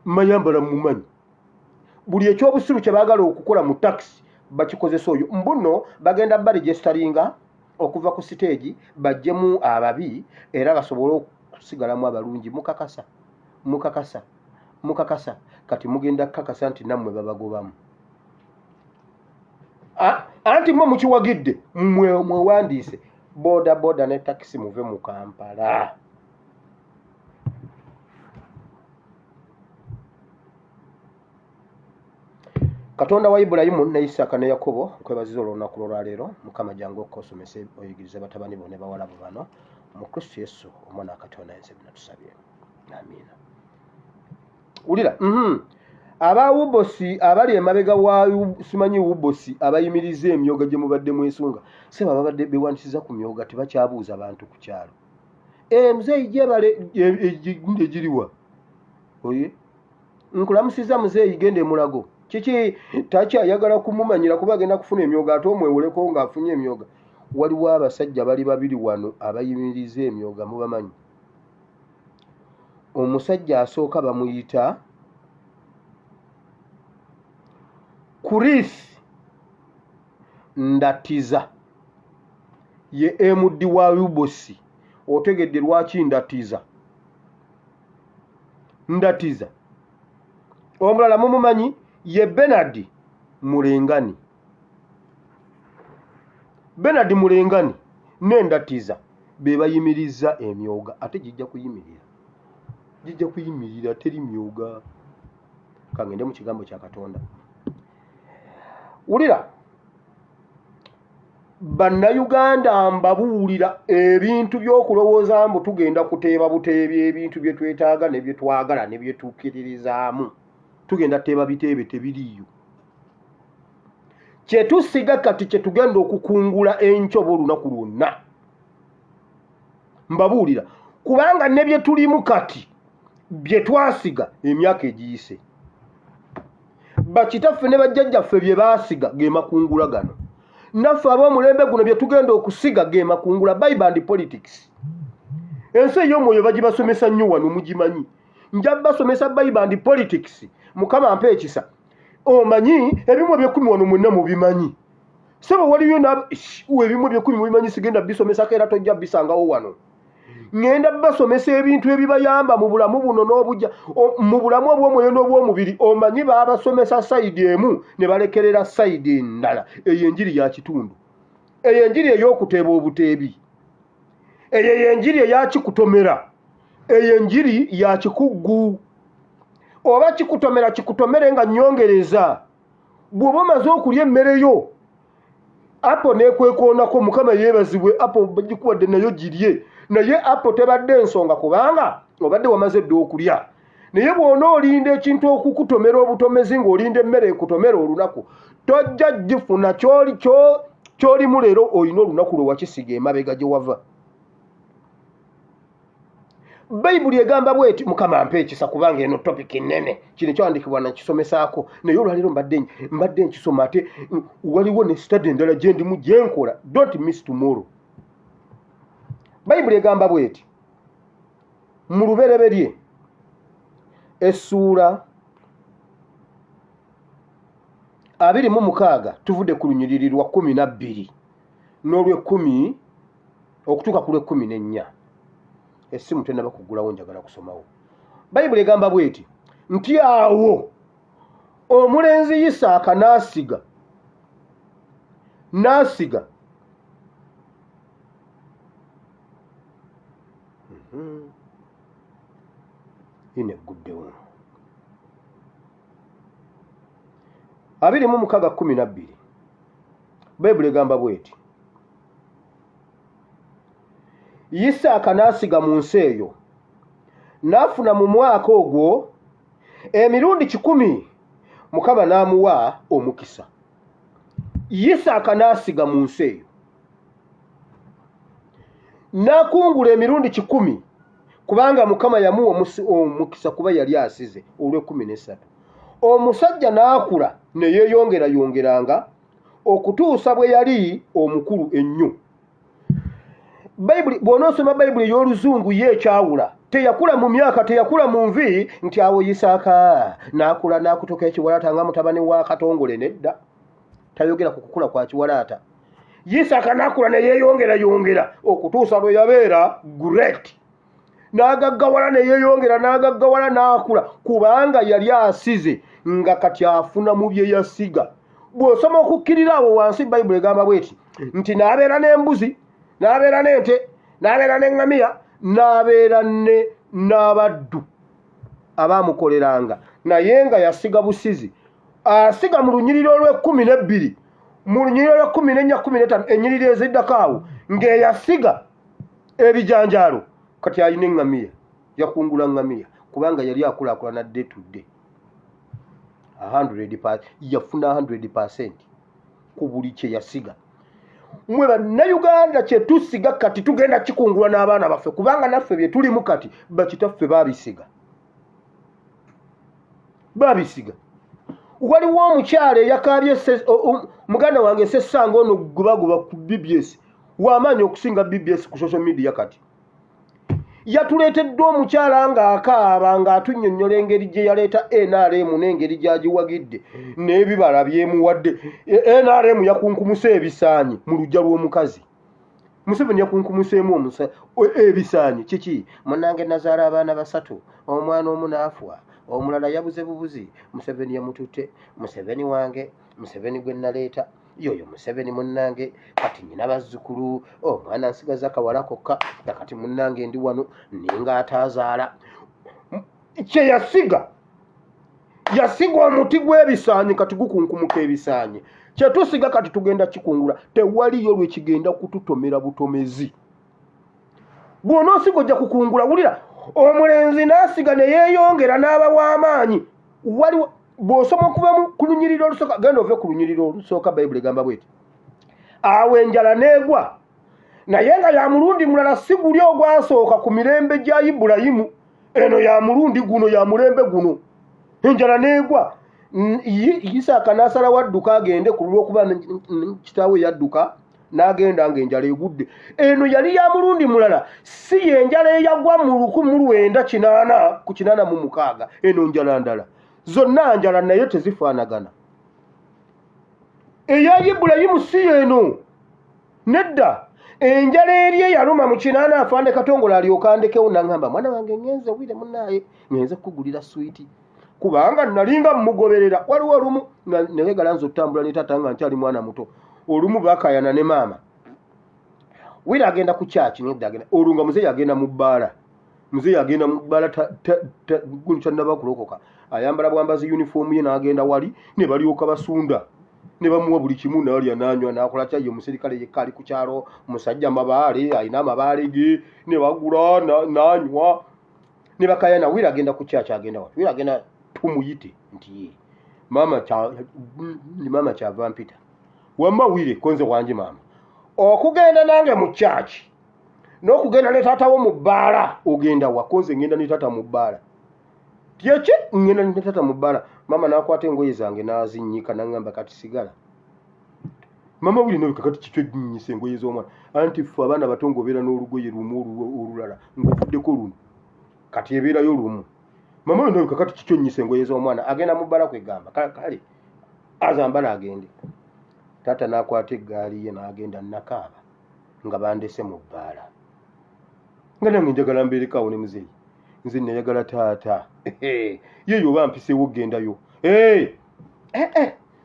mayambala mumanyi buli ekyobusiru kye baagala okukola mu taxi bakikozesa oyo mbuno bagenda baregisteringa okuva ku stage bajjemu ababi era basobole okusigalamu abalungi mukakasa kati mugenda kakasa nti nammwe babagobamu anti mwe mukiwagidde mwewandiise boda ne taxi muve mu Kampala Katonda wa Ibulayimu ne Isaaka ne Yakobo nkwebaziza olunaku lwaleero Mukama jangu okosomese oyigirize batabani bo ne bawala bo bano mu Kristo Yesu omwana wa Katonda yense binatusabye amiina ulira aba ubosi abali emabega wa simanyi ubosi abayimiriza emyoga gye mubadde mwesunga seba babadde bewandisiza ku myoga tebakyabuuza abantu ku kyalo muzeeyi gyebale egunde giriwa oye nkulamusiza muzeeyi gende mulago kiki takyayagala kumumanyira kuba agenda kufuna emyoga ate omwewoleko ng'afunye emyoga waliwo abasajja bali babiri wano abayimiriza emyoga mubamanyi omusajja asooka bamuyita Chris Ndatiza ye MD wa ubosi otegedde lwaki Ndatiza omulala mumumanyi ye Bernard Mulengani n'Endatiza be bayimiriza emyoga ate jijja kuyimirira teri myoga kangende mu kigambo kya Katonda ulira bannayuganda mbabuulira ebintu by'okulowooza mbu tugenda kuteeba buteebi ebintu bye twetaaga ne bye twagala ne bye tukkiririzaamu tugenda teeba biteebe tebiriyo kye tusiga kati kye tugenda okukungula enkyobo olunaku lwonna mbabuulira kubanga ne bye tulimu kati bye twasiga emyaka egiyise bakitaffe ne bajjajjaffe bye baasiga ge makungula gano naffe ab'omulembe guno bye tugenda okusiga ge makungula Bible and politics ensi ey'omwoyo bagibasomesa nnyo wano mugimanyi nja basomesa Bible and politics mukama ampe ekisa omanyi ebimu ebyekumi wano mwenna mubimanyi sebo waliyo ebimu ebyekumi mubimanyi sigenda bisomesa era tojja bisangawo wano ngenda basomesa ebintu ebibayamba mu bulamu buno n'obujja mu bulamu obw'omwoyo n'obw'omubiri omanyi babasomesa sayidi emu ne balekerera sayidi endala eyo enjiri ya kitundu eyo enjiri ey'okuteeba obuteebi eyo enjiri eyakikutomera eyo enjiri ya kikuggu oba kikutomere nga nyongereza bw'oba omaze okulya emmere yo apo nekwekoonako mukama yeebazibwe apo bagikuwadde nayo girye naye apo tebadde ensonga kubanga obadde wamaze dde okulya naye bw'ona olinda ekintu okukutomera obutomezi ng'olinda emmere ekutomera olunaku tojja gifuna kyolimu leero olina olunaku lwe wakisiga emabega gye wava Bayibuli egamba bweti mukama ampe ekisa kubanga eno topic nnene kino kyandikibwa nakisomesaako naye olwaleero mbadde nkisoma ate waliwo ne study endala gye ndimu gye nkola don't miss tomorrow. Bayibuli egamba bweti mu lubereberye essuula 26 tuvudde ku lunyiriri lwa 12 n'olw'ekkumi okutuuka ku lw'ekkumi essimu tennaba kugulawo njagala kusomawo. Bayibuli egamba bweti nti awo omulenzi Isaaka n'asiga ine guddewo 26:12 Bayibuli egamba bweti Isaaka n'asiga mu nsi eyo n'afuna mu mwaka ogwo emirundi 10 mukama n'amuwa omukisa. Isaaka n'asiga mu nsi eyo n'akungula emirundi 10 kubanga mukama yamuwa omukisa kuba yali asize olw'13. Omusajja n'akula ne yeeyongeranga okutuusa bwe yali omukulu ennyo. Bayibuli bw'onoosoma Bayibuli y'oluzungu ye ekyawula teyakula mu myaka teyakula mu nvi nti awo Isaaka n'akula n'akutuka ekiwalaata nga mutabani wa Katongole nedda tayogera ku kukula kwa kiwalaata. Isaaka n'akula ne yeeyongera okutuusa lwe yabeera great n'agaggawala ne yeeyongera n'agaggawala n'akula kubanga yali asize nga kati afuna mu bye yasiga. Bw'osoma okukkirira awo wansi Bayibuli egamba bweti nti n'abeera n'embuzi n'abeera n'ente n'abeera n'eŋŋamiya n'abeera n'abaddu abaamukoleranga naye nga yasiga busizi. Asiga mu lunyiriri olw'12 mu lunyiriri olw'14, 15 ennyiriri eziddako awo ng'eyasiga ebijanjaalo kati alina eŋŋamiya yakungula ŋŋamiya kubanga yali akulaakulana dde tudde 100% yafuna 100% ku buli kye yasiga. Mwe bannayuganda kye tusiga kati tugenda kikungula n'abaana baffe kubanga naffe bye tulimu kati bakitaffe babisiga. Waliwo omukyala eyakaabye muganda wange Sessanga ono gubaguba ku BBS w'amaanyi okusinga BBS ku social media kati yatuleetedde omukyala ng'akaaba ng'atunnyonnyola engeri gye yaleeta NRM n'engeri gy'agiwagidde n'ebibala byemuwadde. NRM yakunkumuse ebisaanyi mu luggya lw'omukazi. Museveni yakunkumuseemu ebisaanyi kiki munnange nazaala abaana 3 omwana omu n'afa omulala yabuze bubuzi Museveni yamututte Museveni wange Museveni gwe naleeta yoyo Museveni munnange kati nyina bazzukulu omwana nsigaza akawala kokka kati munnange ndi wano ninga ataazaala. Kye yasiga omuti gw'ebisaanyi kati gukunkumuka ebisaanyi kye tusiga kati tugenda kikungula tewaliyo lwe kigenda kututomera butomezi. Bw'onoosiga ojja kukungula wulira omulenzi n'asiga ne yeeyongera n'aba w'amaanyi. Waliwo bw'osoma okuva ku lunyiriri olusooka genda ove ku lunyiriri olusooka Bayibuli egamba bweti awo enjala n'egwa naye nga ya mulundi mulala si guli ogwasooka ku mirembe gya Ibulayimu. Eno ya mulundi guno ya mulembe guno enjala n'egwa. Isaaka n'asala wadduka agende ku lw'okuba kitaawe yadduka n'agenda ng'enjala egudde. Eno yali ya mulundi mulala, si yenjala eyagwa mu 1980 ku 86. Eno njala ndala, zonna njala naye tezifaanagana. Eya Ibulayimu si eno, nedda. Enjala eri eyaluma mu 80 Afande Katongola alyoka andekewo n'aŋŋamba, mwana wange ngenze wire munnaye, ngenze kukugulira swiiti. Kubanga nalinga mugoberera, waliwo olumu nayegala nze otambula ne taata nga nkyali mwana muto. Olumu bakayana ne maama. Wira agenda ku church nedda agenda. Olunga muzeeyi agenda mu bbaala. Muzeeyi agenda mu bbaala tannaba kulokoka. Ayambala bwambazi uniform ye n'agenda wali ne balyoka basunda. Ne bamuwa buli kimu n'alya n'anywa n'akola cyayi. Omuserikale yekka ali ku kyalo, musajja mabaale, alina amabaale ge, ne bagula n'anywa. Ne bakayana. Wira agenda ku church agenda wali. Wira agenda tumuyite nti ye. Mama kyava mpita. Wamma Wire konze wange maama. Okugenda nange mu church n'okugenda ne taata wo mu bbaala ogenda wa? Konze ngenda ne taata mu bbaala. Tyeki ngenda ne taata mu bbaala. Mama n'akwata engoye zange n'azinnyika n'aŋŋamba kati sigala. Mama Wire nawe kakati kikyo nnyisa engoye z'omwana. Anti ffe abaana bato ng'obeera n'olugoye lumu olulala ng'ovuddeko luno. Kati ebeerayo lumu. Mama we nawe kakati kikyo nnyisa engoye z'omwana. Agenda mu bbaala kwegamba. Kale azambala agende. Taata n'akwata eggaali ye n'agenda nakaaba nga bandese mu bbaala. Nga nange njagala mbeerekawo ne muzeeyi. Nze nayagala taata. Ye yoba mpiseewo gendayo.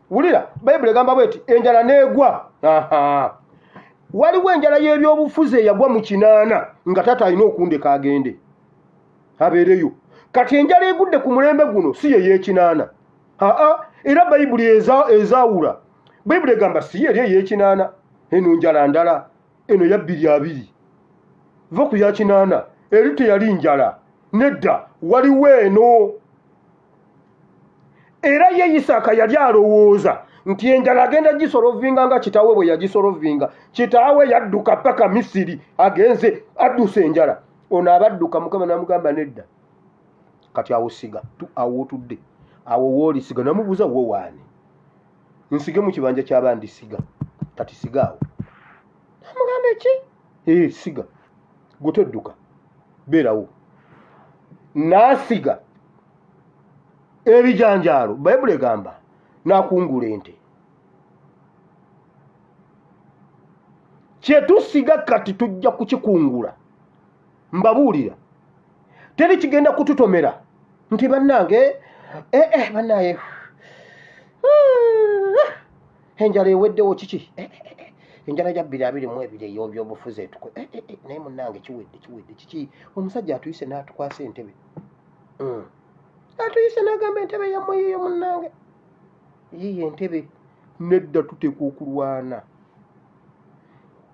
Wulira, Bayibuli egamba bweti enjala n'egwa. Waliwo enjala y'ebyobufuzi eyagwa mu 80 nga taata alina okundeka agende. Abeereyo. Kati enjala egudde ku mulembe guno si ye y'ekinana. Era Bayibuli ezaawula. Bayibuli egamba si ye y'ekinana. Eno njala ndala. Eno ya 2 va ku ya 80. Eri teyali njala. Nedda waliwo eno. Era ye Isaaka yali alowooza nti enjala agenda gisolovinga nga kitaawe bwe yagisolovinga. Kitaawe yadduka paka Misiri agenze adduse enjala. Ono abadduka Mukama n'amugamba nedda. Kati awo siga awo otudde awo wooli siga. Namubuuza wo waani? Nsige mu kibanja ky'abandi siga. Kati siga awo. Namugamba eki? Siga. Gutodduka. Beerawo. N'asiga ebijanjaalo. Bayibuli egamba n'akungula ente. Kye tusiga kati tujja kukikungula. Mbabuulira. Teri kigenda kututomera. Nti bannange, bannaye. Enjala eweddewo kiki? Enjala ya 22 ey'ebyobufuzi etukwe. Naye munnange kiwedde kiki? Omusajja atuyise n'atukwasa entebe. Atuyise n'agamba entebe yammwe yiyo munnange. Yiyo entebe. Nedda tuteeka okulwana.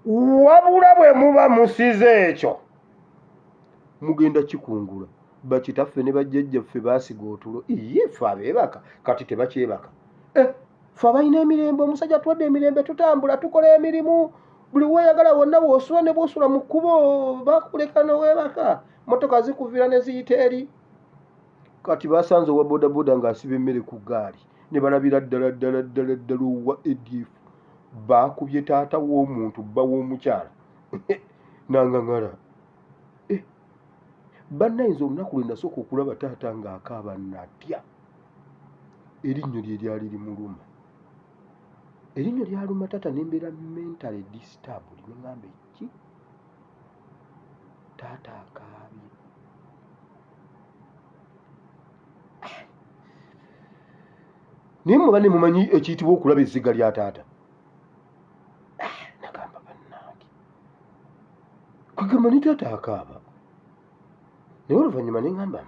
Wabula bwe muba musize ekyo, mugenda kikungula. Bakitaffe ne bajjajjaffe baasiga otulo. Ffe abeebaka kati tebakyebaka. Ffe abalina emirembe, omusajja tuwadde emirembe, tutambula tukola emirimu. Buli weeyagala wonna bw'osula ne bw'osula mu kkubo bakuleka n'oweebaka. Motoka zikuvira ne ziyita eri. Kati basanze owa bodaboda ng'asiba emmere ku ggaali ne balabira ddala owa ADF. Baakubye taata w'omuntu bba w'omukyala. N'aŋŋaŋala. Bannayinza olunaku lwe nasooka okulaba taata ng'akaaba natya. Erinnyo lye lyali limuluma. Erinnyo lyaluma taata ne mbeera mentally disturbed. Ne ŋŋamba ki? Taata akaabye. Naye muba ne mumanyi ekiyitibwa okulaba ezziga lya taata. Nagamba bannange. Kugamba ne taata akaaba. Naye oluvannyuma ne ŋŋamba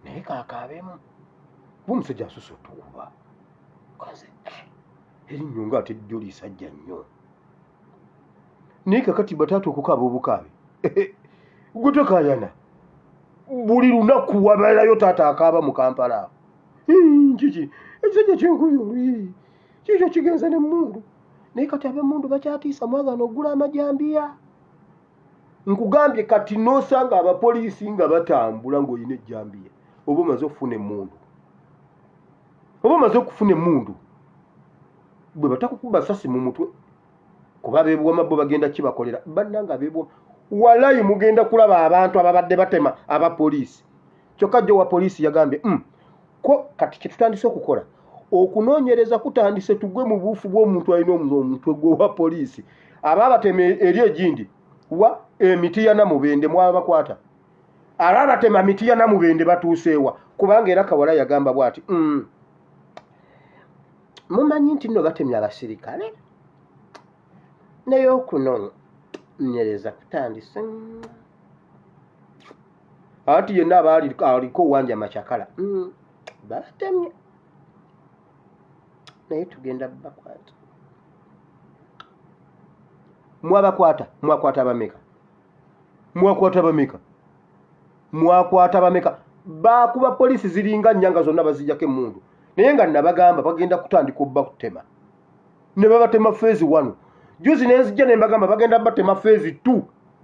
naye kaakaabemu. Omusajja asusse otukuba. Kaze erinnyo ng'ate jjo lisajja nnyo. Naye kakati bataata okukaaba obukaabe. Gwe tokaayana. Buli lunaku wabeerayo taata akaaba mu Kampala awo. Kiki ekisajja kyenkuyuli kikyo kigenze n'emmundu. Naye kati ab'emmundu bakyatiisa mwagaana okugula amajambiya. Nkugambye kati n'osanga abapoliisi nga batambula ng'olina ejjambiya oba omaze okufuna emmundu. Oba omaze okufuna emmundu bwe batakukuba ssasi mu mutwe kuba bebuwama bo bagenda kibakolera bannanga bebuwama walayi mugenda kulaba abantu ababadde batema aba poliisi kyokka jjo wa poliisi yagambye ko kati kitutandise okukola okunoonyereza kutandise tugwe mu buufu bw'omuntu alina omutwe gwa poliisi ababatema eri egindi wa emiti ya Namubende mwaba bakwata ababatema miti ya Namubende batuuseewa kubanga era Kawala yagamba bwati mumanyi nti nno batemya abasirikale naye okunoonyereza kutandise ati yenna aliko Wanja Machakala batemye naye tugenda bakwata mwakwata bameka bakuba poliisi ziringa nnyanga zonna bazijjako emmundu naye nga nabagamba bagenda kutandika obakutema ne babatema phase 1 juzi nenzijja ne mbagamba bagenda batema phase 2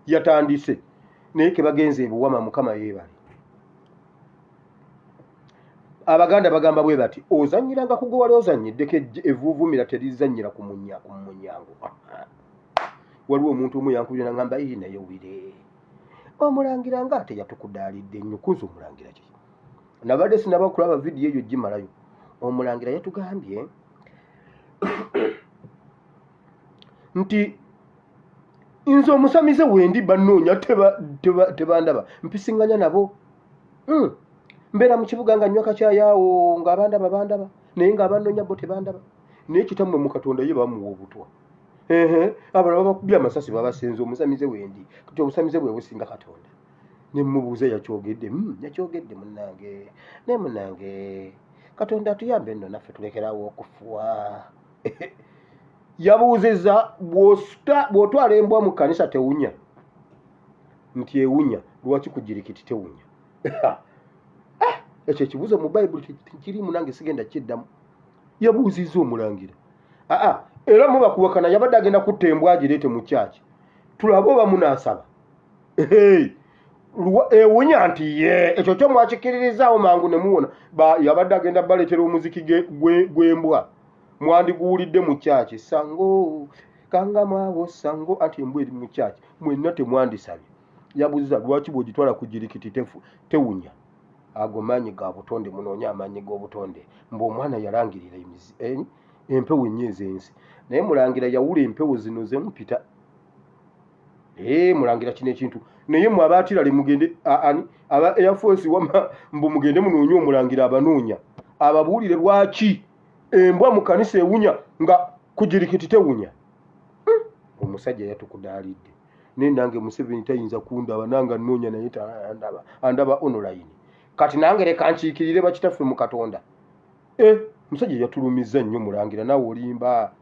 yatandise naye ke bagenze ebuwama Mukama yeebale Abaganda bagamba bwe bati ozanyiranga kugo wali ozanyiddeko evuvumira terizanyira ku munyango waliwo omuntu omu yankubye nangamba naye wire omulangira nga ate yatukudaalidde nnyo kuza omulangira kiki nabadde sinaba kulaba vidiyo eyo gimalayo omulangira yatugambye nti nze omusamize wendi bannoonya tebandaba mpisinganya nabo mbeera mu kibuga nga nnywa kakyayaawo nga bandaba naye nga abannoonya bo tebandaba naye kitammwe mu Katonda ye bamuwa obutwa abalala bakubye amasasi babasenze omusamize wendi kati obusamize bwe businga Katonda ne mubuuza yakyogedde yakyogedde munnange ne munnange Katonda tuyambe nno naffe tulekerawo okufuwa yabuuzizza bw'otwala embwa mu kkanisa tewunya nti ewunya lwaki kugirikiti tewunya ekyo ekibuuzo mu Bayibuli tekirimu nange sigenda kiddamu yabuuzizza omulangira era mubakuwakana yabadde agenda kutta embwa agireete mu kyaki tulabe oba munaasaba ewunya nti ekyo kyo mwakikiririzaawo mangu ne muwona yabadde agenda baleetera omuziki gw'embwa mwandiguwulidde mu kyaki sango kangamwawo sango anti embwa eri mu kyaki mwenna temwandisabye yabuuziza lwaki bw'ogitwala ku jirikiti tewunya ago maanyi ga butonde munoonye amaanyi g'obutonde omwana yalangirira empewo enyeeza ensi naye mulangira yawula empewo zino zemupita mulangira kino ekintu naye mwe abaatirale mugende aba Air Force mbu mugende munoonye omulangira abanoonya ababuulire lwaki embwa mu kanisa ewunya nga kugirikiti tewunya omusajja yatukudaalidde naye nange Museveni tayinza kundaba nanga nnoonya naye andaba online kati nange leka nkiikirire bakitaffe mu Katonda musajja yatulumizza nnyo mulangira naawe olimba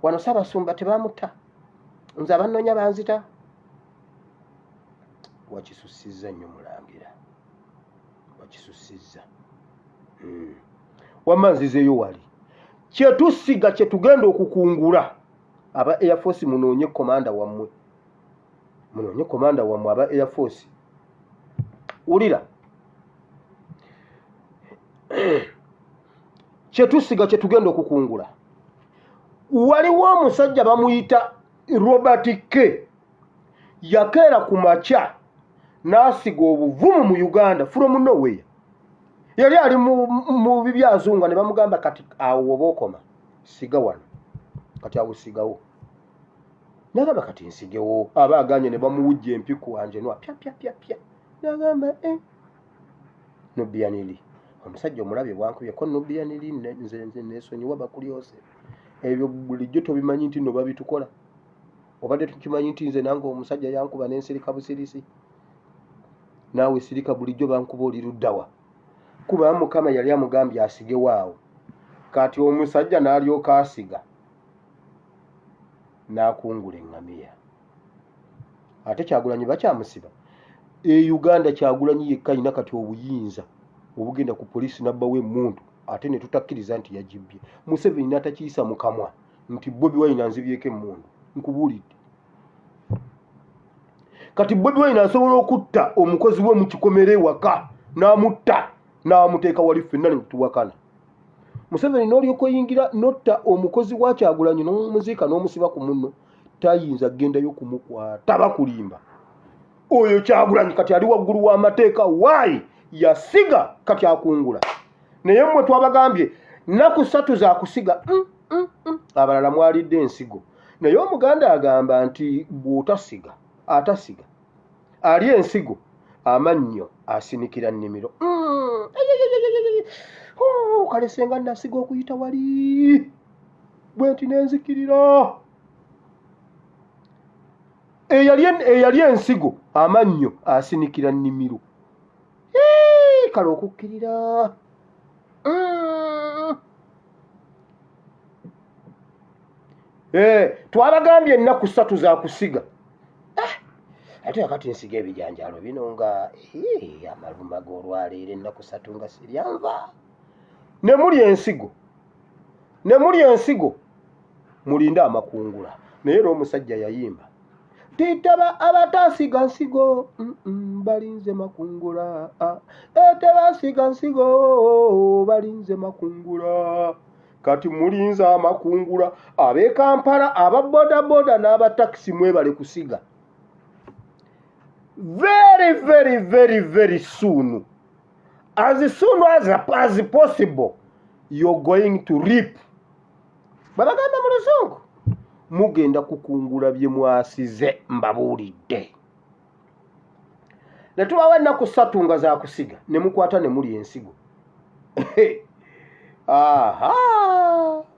wano Ssaabasumba tebamutta nze abannoonya banzita wakisussizza nnyo mulangira wakisussizza wamma nzizeeyo wali kyetusiga kyetugenda okukungula aba Air Force munoonye komanda wammwe aba Air Force ulira kyetusiga kyetugenda okukungula waliwo omusajja bamuyita Robert K yakeera ku makya n'asiga obuvumu mu Uganda from nowhere yali ali mu bibyazunga ne bamugamba kati awo oba okoma siga wano kati awo sigawo nagamba kati nsigewo aba aganye ne bamuwujja empiku wanje nwa pya nagamba Nubianili omusajja omulabye bwankubye ko Nubianili nze nesonyiwa bakulyose ebyo bulijjo tobimanyi nti no babitukola obadde tukimanyi nti nze nange omusajja yankuba n'ensirika busirisi naawe sirika bulijjo bankuba oli luddawa kuba Mukama yali amugambye asige waawo kati omusajja n'alyoka asiga n'akungula eŋŋamiya ate Kyagulanyi bakyamusiba Uganda Kyagulanyi yekka alina kati obuyinza obugenda ku poliisi nabbawo emmundu ate ne tutakkiriza nti yagibbye Museveni n'atakiisa mu kamwa nti Bobi Wine anzibyeko emmundu nkubuulidde kati Bobi Wine asobola okutta omukozi we mu kikomere ewaka n'amutta n'amuteeka wali ffenna ne tuwakana Museveni n'olyoko yingira notta omukozi wa Kyagulanyi n'omuziika n'omusiba ku munno tayinza gendayo kumukwata bakulimba. Oyo Kyagulanyi kati ali waggulu w'amateeka waayi yasiga kati akungula. Naye mmwe twabagambye nnaku 3 za kusiga abalala mwalidde ensigo. Naye Omuganda agamba nti bw'otasiga atasiga ali ensigo amannyo asinikira nnimiro. Kale senga nasiga okuyita wali bwe nti nenzikirira. Eyali ensigo amannyo asinikira nnimiro. Kale okukkirira. Twabagambye ennaku 3 za kusiga. Ate akati nsiga ebijanjalo bino nga amaluma g'olwaleero ennaku 3 nga siryanva. Ne muli ensigo mulinde amakungula. Naye era omusajja yayimba titaba abatasiga nsigo balinze makungula. Tebasiga nsigo balinze makungula. Kati mulinze amakungula. Ab'e Kampala aba bodaboda n'abatakisi mwebale kusiga. Very, very, very, very soon as possible you're going to reap. Babagamba mu Luzungu mugenda kukungula bye mwasize mbabuulidde. Ne tubawa ennaku 3 nga za kusiga ne mukwata ne muli ensigo.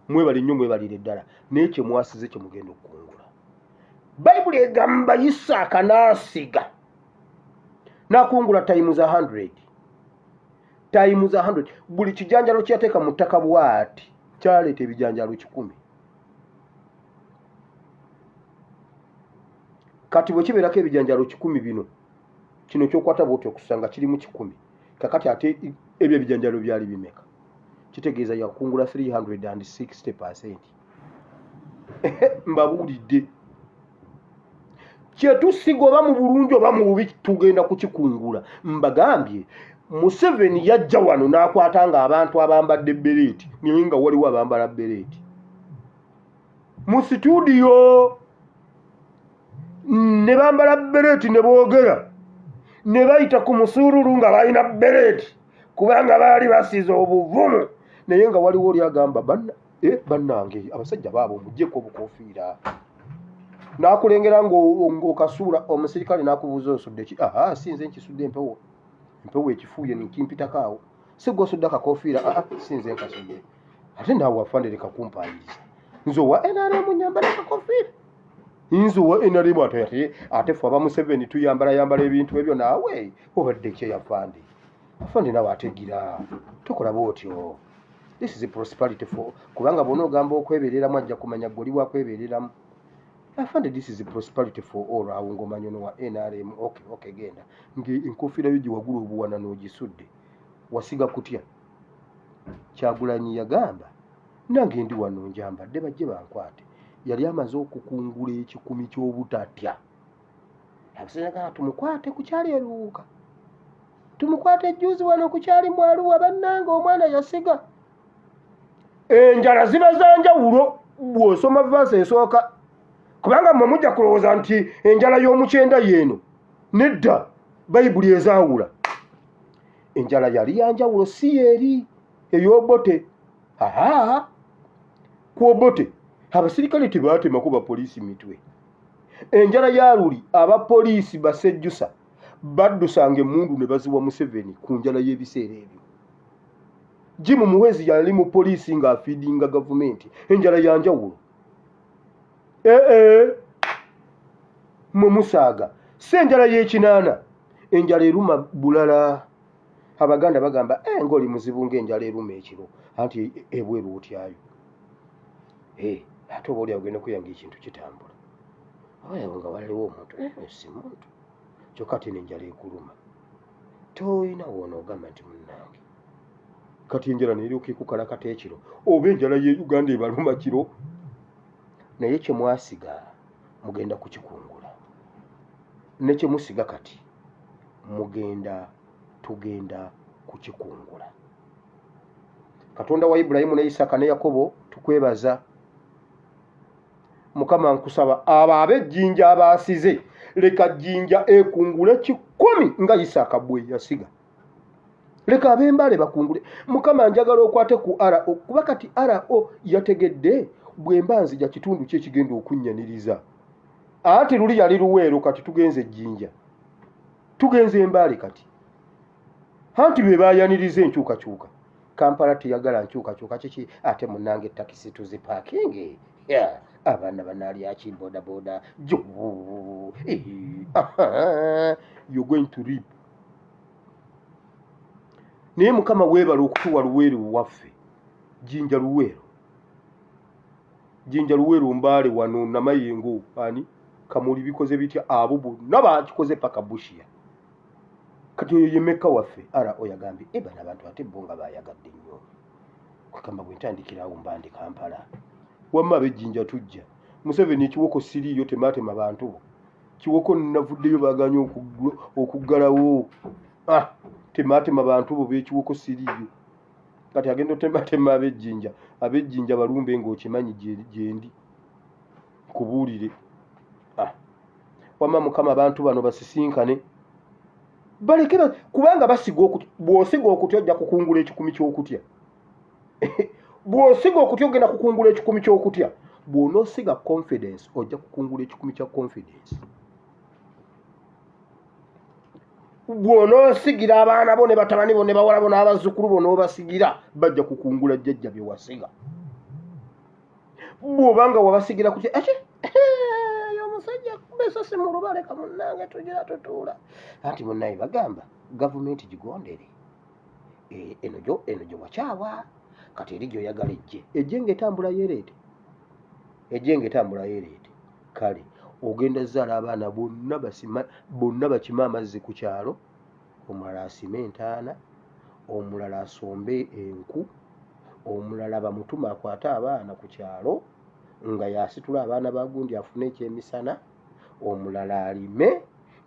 Mwebale nnyo mwebalire ddala n'ekye mwasize kye mugenda okukungula. Bayibuli egamba Isaaka n'asiga nakungula times 100. Times 100. Buli kijanjalo kyateeka mu ttaka bw'ati kyaleeta ebijanjalo 100. Kati bwe kibeerako ebijanjalo 100 bino kino kyokwata bw'oti okusanga kirimu 100. Kakati ate ebyo ebijanjalo byali bimeka? Kitegeeza yakungula 360%. Mbabuulidde kyetusiga oba mu bulungi oba mu bubi tugenda kukikungula. Mbagambye Museveni yajja wano n'akwata nga abantu abambadde bereeti naye nga waliwo abambala bereeti mu studio ne bambala bereeti ne boogera ne bayita ku musuululu nga balina bereeti kubanga baali basize obuvumu. Naye nga waliwo oli agamba bannange abasajja baabo muggyeko obukofiira. N'akulengera ng'okasuula omusirikale n'akubuuza osudde ki? Sinze nkisudde empewo ekifuuye nkimpitako awo. Si gwe osudde akakofiira? Sinze nkasudde. Ate naawe wafandereka kumpayiriza. Nze owa NRM nyambala akakofiira. Nze owa NRM ate ffe aba Museveni tuyambala ebintu ebyo naawe obadde kye yafande. Afande naawe ategira. Tokola bw'otyo. This is a prosperity for kubanga bw'onoogamba okwebeereramu ajja kumanya gwe oli wakwebeereramu. Afande this is a prosperity for all. Awo ng'omanyono wa NRM. Okay genda. Enkofiira yo gye wagula obuwana n'ogisudde. Wasiga kutya? Kyagulanyi yagamba nange ndi wano njambadde bajje bankwate. Yali amaze okukungula 10 ky'obutatya. Abasajja tumukwate ku kyali eruuka. Tumukwate ejjuuzi wano ku kyali mwaluwa bannange omwana yasiga. Enjala ziba za njawulo bw'osoma verse esooka. Kubanga mmwe mujja kulowooza nti enjala y'omukyenda yeeno. Nedda Bayibuli ezaawula. Enjala yali ya njawulo si eri ey'obote. Ku obote abasirikale tebaatemako bapoliisi mitwe. Enjala ya luli abapoliisi basejjusa baddusanga emmundu ne baziwa Museveni ku njala y'ebiseera ebyo. Jimu Muhwezi yali mu poliisi ng'afiidinga gavumenti. Enjala ya njawulo. Mwe musaaga si enjala y'ekinaana. Enjala eruma bulala. Abaganda bagamba ng'oli muzibu ng'enjala eruma ekiro anti ebweru otyayo. Ate oba oli agenda kuyanga ekintu kitambula. Oyo nga waliwo omuntu si muntu. Kyokka ate n'enjala ekuluma. Toyina wonoogamba nti munnange. Kati enjala neryoka ekukalakata ekiro. Oba enjala ye Uganda ebaluma kiro. Naye kye mwasiga mugenda kukikungula. Ne kye musiga kati tugenda kukikungula. Katonda wa Ibulayimu ne Isaaka ne Yakobo tukwebaza. Mukama nkusaba abo ab'ejjinja abaasize leka jjinja ekungule 10 nga Isaaka bwe yasiga. Leka ab'embale bakungule. Mukama njagala okwate ku RO kuba kati RO yategedde bwemba nzija kitundu kye kigenda okunnyaniriza. Ati luli yali Luweero kati tugenze ejjinja. Tugenze embale kati. Anti be baayaniriza enkyukakyuka. Kampala teyagala nkyukakyuka kiki ate munnange takisi tuziparking. Yeah. Abaana banaali boda boda jo. You're going to reap. Naye Mukama weebala okutuwa Luweero waffe. Jjinja Luweero. Jjinja Luweero mbaale wano Namayengo ani Kamuli bikoze bitya abo bonna bakikoze paka Bushia. Kati oyo yemeka waffe RO yagambye bano abantu ate bo nga baayagadde nnyo. Kugamba bwe ntandikirawo mbande Kampala. Wamma ab'ejjinja tujja. Museveni ekiwoko siriiyo temaatema bantu bo. Kiwoko navuddeyo baaganya okuggalawo. Temaatema bantu bo b'ekiwoko siriiyo. Kati agenda otemaatema ab'ejjinja. Ab'ejjinja balumbe ng'okimanyi gyendi. Kubuulire. Wamma Mukama abantu bano basisinkane. Baleke kubanga basiga okutya. Bw'osiga okutya ojja kukungula 10 ky'okutya. Bw'osiga okutya ogenda kukungula 10 ky'okutya. Bw'onoosiga confidence ojja kukungula 10 kya confidence. Bw'onoosigira abaana bo ne batabani bo ne bawala bo n'abazzukulu bo n'obasigira bajja kukungula jjajja bye wasiga. Bw'obanga wabasigira kutya omusajja kubeesa si mu lubaleka munnange tujja tutuula. Anti munnaye bagamba gavumenti gigondere. Eno gyo wakyawa kati eri gy'oyagala ejje ng'etambula yeereete. Ejje ng'etambula yeereete. Kale ogenda zaala abaana bonna bakima amazzi ku kyalo, omulala asime entaana, omulala asombe enku, omulala bamutuma akwate abaana ku kyalo nga yasitula abaana bagundi afune ekyemisana, omulala alime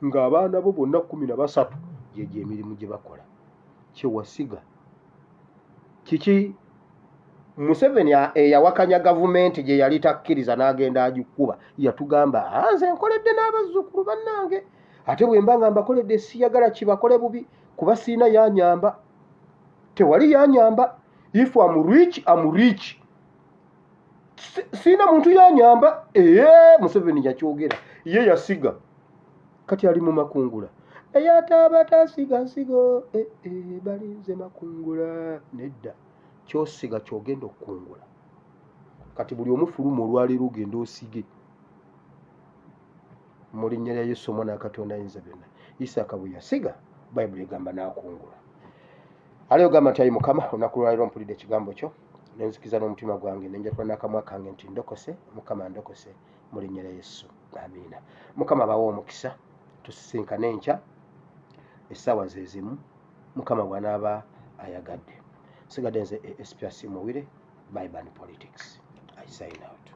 ng'abaana bo bonna 13 gyegyo emirimu gye bakola. Kyewasiga kiki Museveni eyawakanya gavumenti gye yali takkiriza n'agenda agikuba yatugamba nze nkoledde n'abazzukulu bannange ate bwe mba nga mbakoledde siyagala kibakole bubi kuba siina yanyamba. Tewali yanyamba. If I'm rich. Siina muntu yanyamba. Museveni yakyogera ye yasiga kati ali mu makungula. Eyataaba tasiga nsigo balinze makungula nedda. Kyosiga kyogenda okukungula. Kati buli omufuluma olwaleero ogenda osige. Mu linnya lya Yesu omwana wa Katonda ayinza byonna. Isaaka bwe yasiga Bayibuli egamba n'akungula. Aliyo gamba nti ayi Mukama olunaku lwaleero mpulidde ekigambo kyo nenzikiza n'omutima gwange nenjatula n'akamwa kange nti ndokose Mukama ndokose mu linnya lya Yesu. Amiina. Mukama bawe omukisa tusisinkane enkya essaawa ze zimu Mukama bw'anaaba ayagadde. Sigadde nze SP Muwire, Bible and Politics. I sign out.